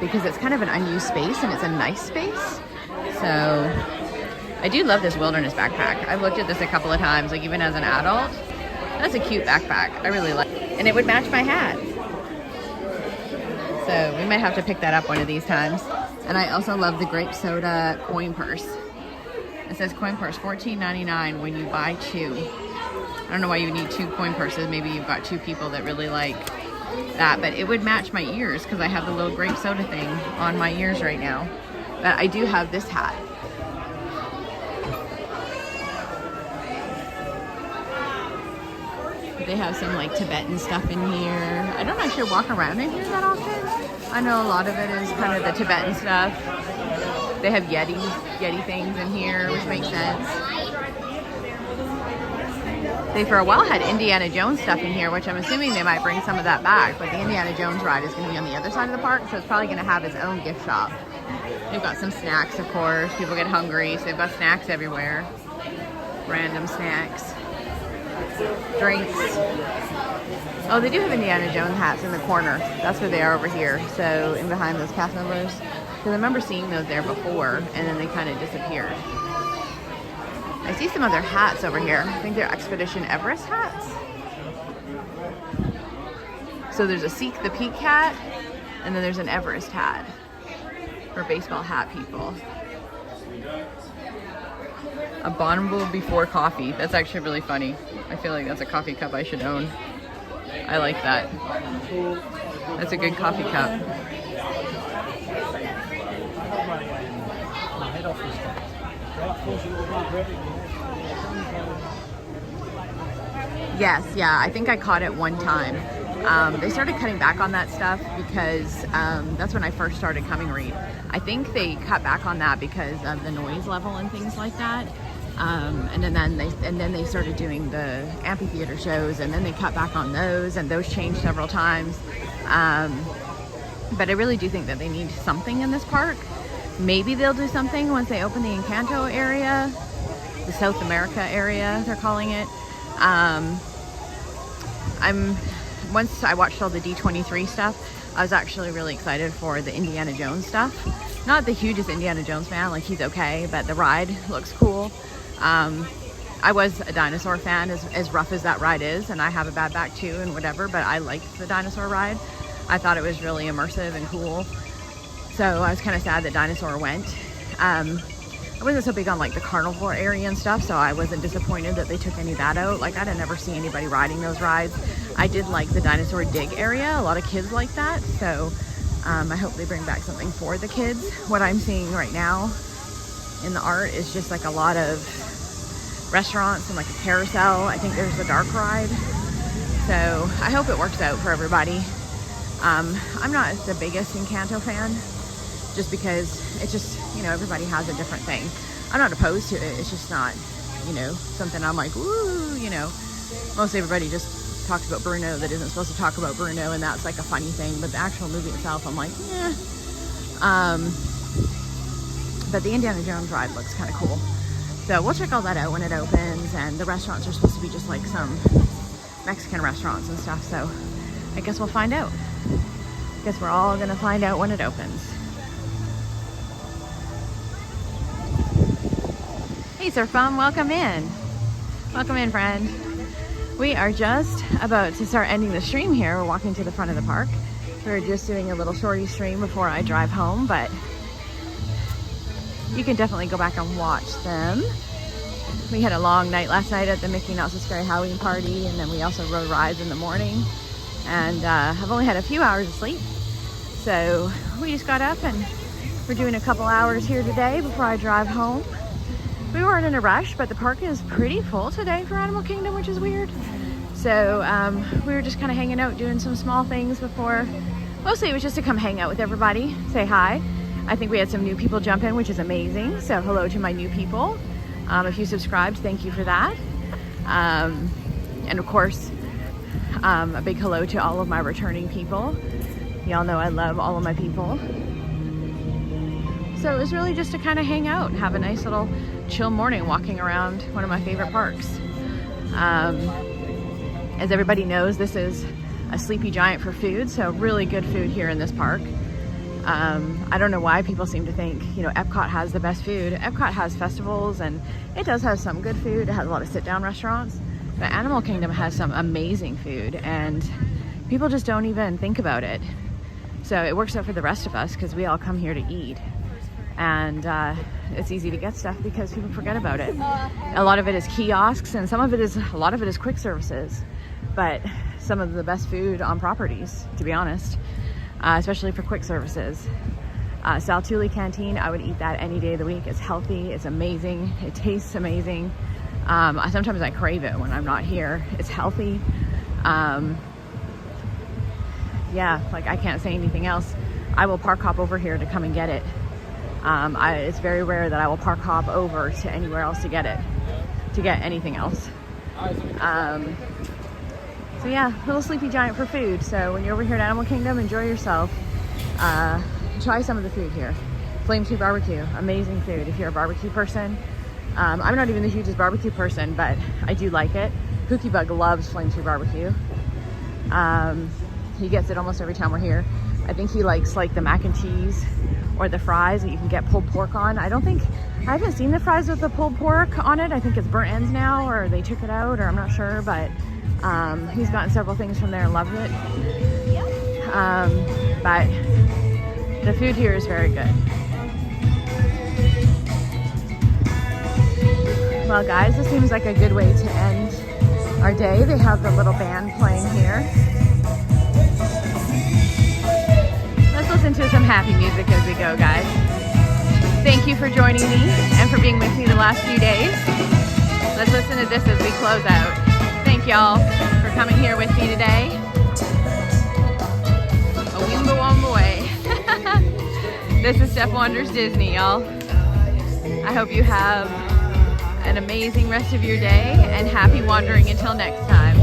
because it's kind of an unused space and it's a nice space. So I do love this wilderness backpack. I've looked at this a couple of times, like even as an adult. That's a cute backpack. I really like it. And it would match my hat. So we might have to pick that up one of these times. And I also love the grape soda coin purse. It says coin purse $14.99 when you buy two. I don't know why you need two coin purses. Maybe you've got two people that really like that, but it would match my ears because I have the little grape soda thing on my ears right now. But I do have this hat. They have some like Tibetan stuff in here. I don't actually walk around in here that often. I know a lot of it is kind of the Tibetan stuff. They have Yeti things in here, which makes sense. They for a while had Indiana Jones stuff in here, which I'm assuming they might bring some of that back, but the Indiana Jones ride is going to be on the other side of the park, so it's probably going to have its own gift shop. They've got some snacks, of course. People get hungry, so they've got snacks everywhere. Random snacks. Drinks. Oh, they do have Indiana Jones hats in the corner. That's where they are over here. So in behind those cast members. Because I remember seeing those there before and then they kind of disappeared. I see some other hats over here. I think they're Expedition Everest hats. So there's a Seek the Peak hat and then there's an Everest hat for baseball hat people. Abominable before coffee. That's actually really funny. I feel like that's a coffee cup I should own. I like that. That's a good coffee cup. Yes, yeah, I think I caught it one time. They started cutting back on that stuff because that's when I first started coming read. I think they cut back on that because of the noise level and things like that. And then they started doing the amphitheater shows, and then they cut back on those, and those changed several times. But I really do think that they need something in this park. Maybe they'll do something once they open the Encanto area, the South America area, they're calling it. Once I watched all the D23 stuff, I was actually really excited for the Indiana Jones stuff. Not the hugest Indiana Jones fan, like he's okay, but the ride looks cool. I was a dinosaur fan, as rough as that ride is, and I have a bad back too and whatever, but I liked the dinosaur ride. I thought it was really immersive and cool. So I was kind of sad that Dinosaur went. I wasn't so big on like the carnivore area and stuff, so I wasn't disappointed that they took any of that out. Like I didn't ever see anybody riding those rides. I did like the dinosaur dig area. A lot of kids like that. So I hope they bring back something for the kids. What I'm seeing right now in the art is just like a lot of restaurants and like a carousel. I think there's a dark ride. So I hope it works out for everybody. I'm not the biggest Encanto fan, just because it's just, you know, everybody has a different thing. I'm not opposed to it. It's just not, you know, something I'm like, woo, you know. Most everybody just talks about Bruno that isn't supposed to talk about Bruno, and that's like a funny thing. But the actual movie itself, I'm like, yeah. But the Indiana Jones ride looks kind of cool. So we'll check all that out when it opens, and the restaurants are supposed to be just like some Mexican restaurants and stuff. So I guess we'll find out. I guess we're all gonna find out when it opens. Hey, Surf Bum, welcome in. Welcome in, friend. We are just about to start ending the stream here. We're walking to the front of the park. We're just doing a little shorty stream before I drive home, but you can definitely go back and watch them. We had a long night last night at the Mickey Not So Scary Halloween party, and then we also rode rides in the morning. And I've only had a few hours of sleep. So we just got up and we're doing a couple hours here today before I drive home. We weren't in a rush, but the park is pretty full today for Animal Kingdom, which is weird. So we were just kind of hanging out, doing some small things before. Mostly it was just to come hang out with everybody, say hi. I think we had some new people jump in, which is amazing. So hello to my new people. If you subscribed, thank you for that. And of course, a big hello to all of my returning people. Y'all know I love all of my people. So it was really just to kind of hang out and have a nice little chill morning walking around one of my favorite parks. As everybody knows, this is a Sleepy Giant for food, so really good food here in this park. I don't know why people seem to think, you know, Epcot has the best food. Epcot has festivals and it does have some good food. It has a lot of sit-down restaurants, but Animal Kingdom has some amazing food and people just don't even think about it. So it works out for the rest of us because we all come here to eat. And it's easy to get stuff because people forget about it. A lot of it is kiosks, and a lot of it is quick services, but some of the best food on properties, to be honest, especially for quick services. Saltuli Canteen, I would eat that any day of the week. It's healthy, it's amazing, it tastes amazing. Sometimes I crave it when I'm not here. It's healthy. Yeah, like I can't say anything else. I will park hop over here to come and get it. It's very rare that I will park hop over to anywhere else to get it, to get anything else. So yeah, little Sleepy Giant for food. So when you're over here at Animal Kingdom, enjoy yourself. Try some of the food here. Flame Tree Barbecue, amazing food if you're a barbecue person. I'm not even the hugest barbecue person, but I do like it. Pookie Bug loves Flame Tree Barbecue. He gets it almost every time we're here. I think he likes like the mac and cheese or the fries that you can get pulled pork on. I haven't seen the fries with the pulled pork on it. I think it's burnt ends now, or they took it out, or I'm not sure, but he's gotten several things from there and loved it. But the food here is very good. Well guys, this seems like a good way to end our day. They have the little band playing here. Let's listen to some happy music as we go, guys. Thank you for joining me and for being with me the last few days. Let's listen to this as we close out. Thank y'all for coming here with me today. A wimbo on the way. This is Steph Wonders Disney, y'all. I hope you have an amazing rest of your day and happy wandering until next time.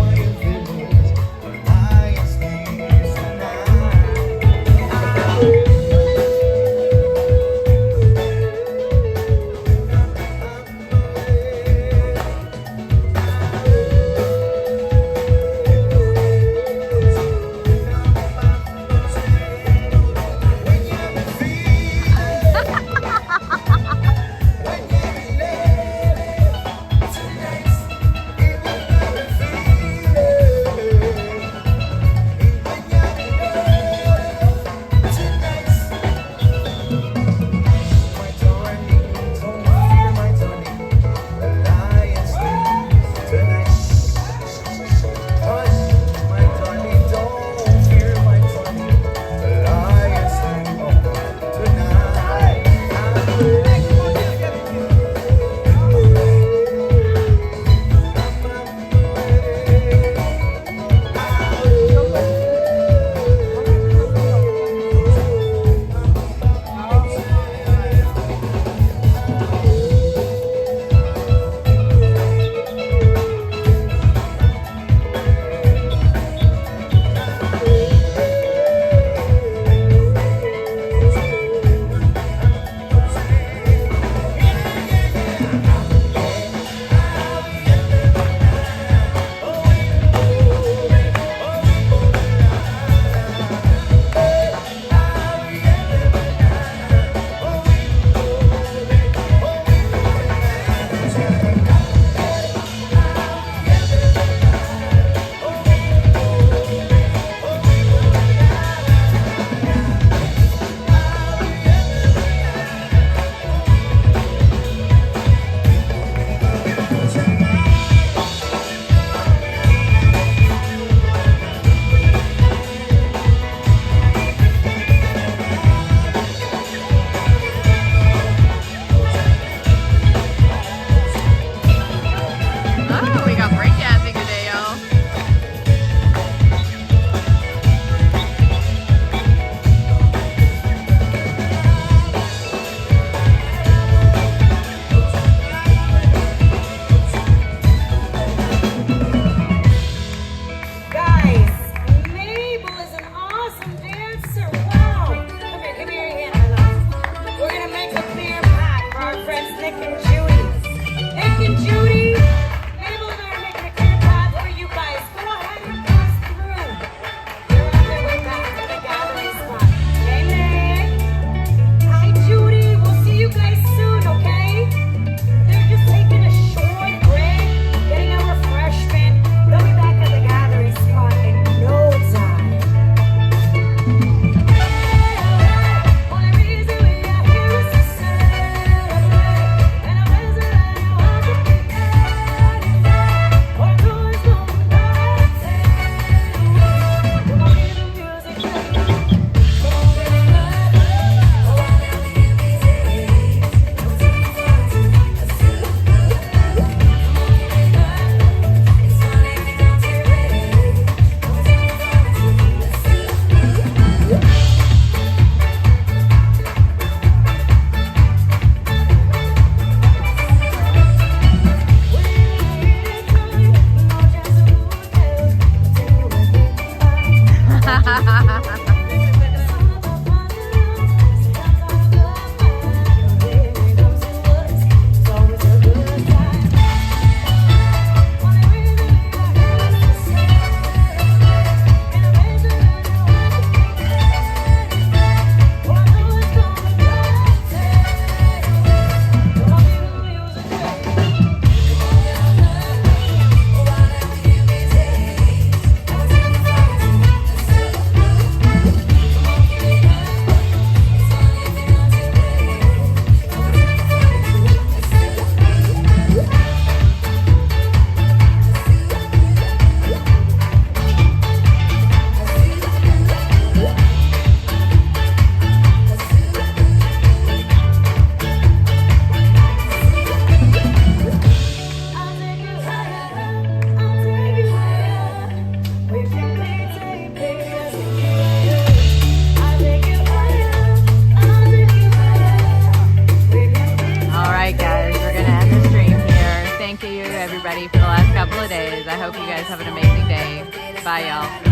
Bye, y'all.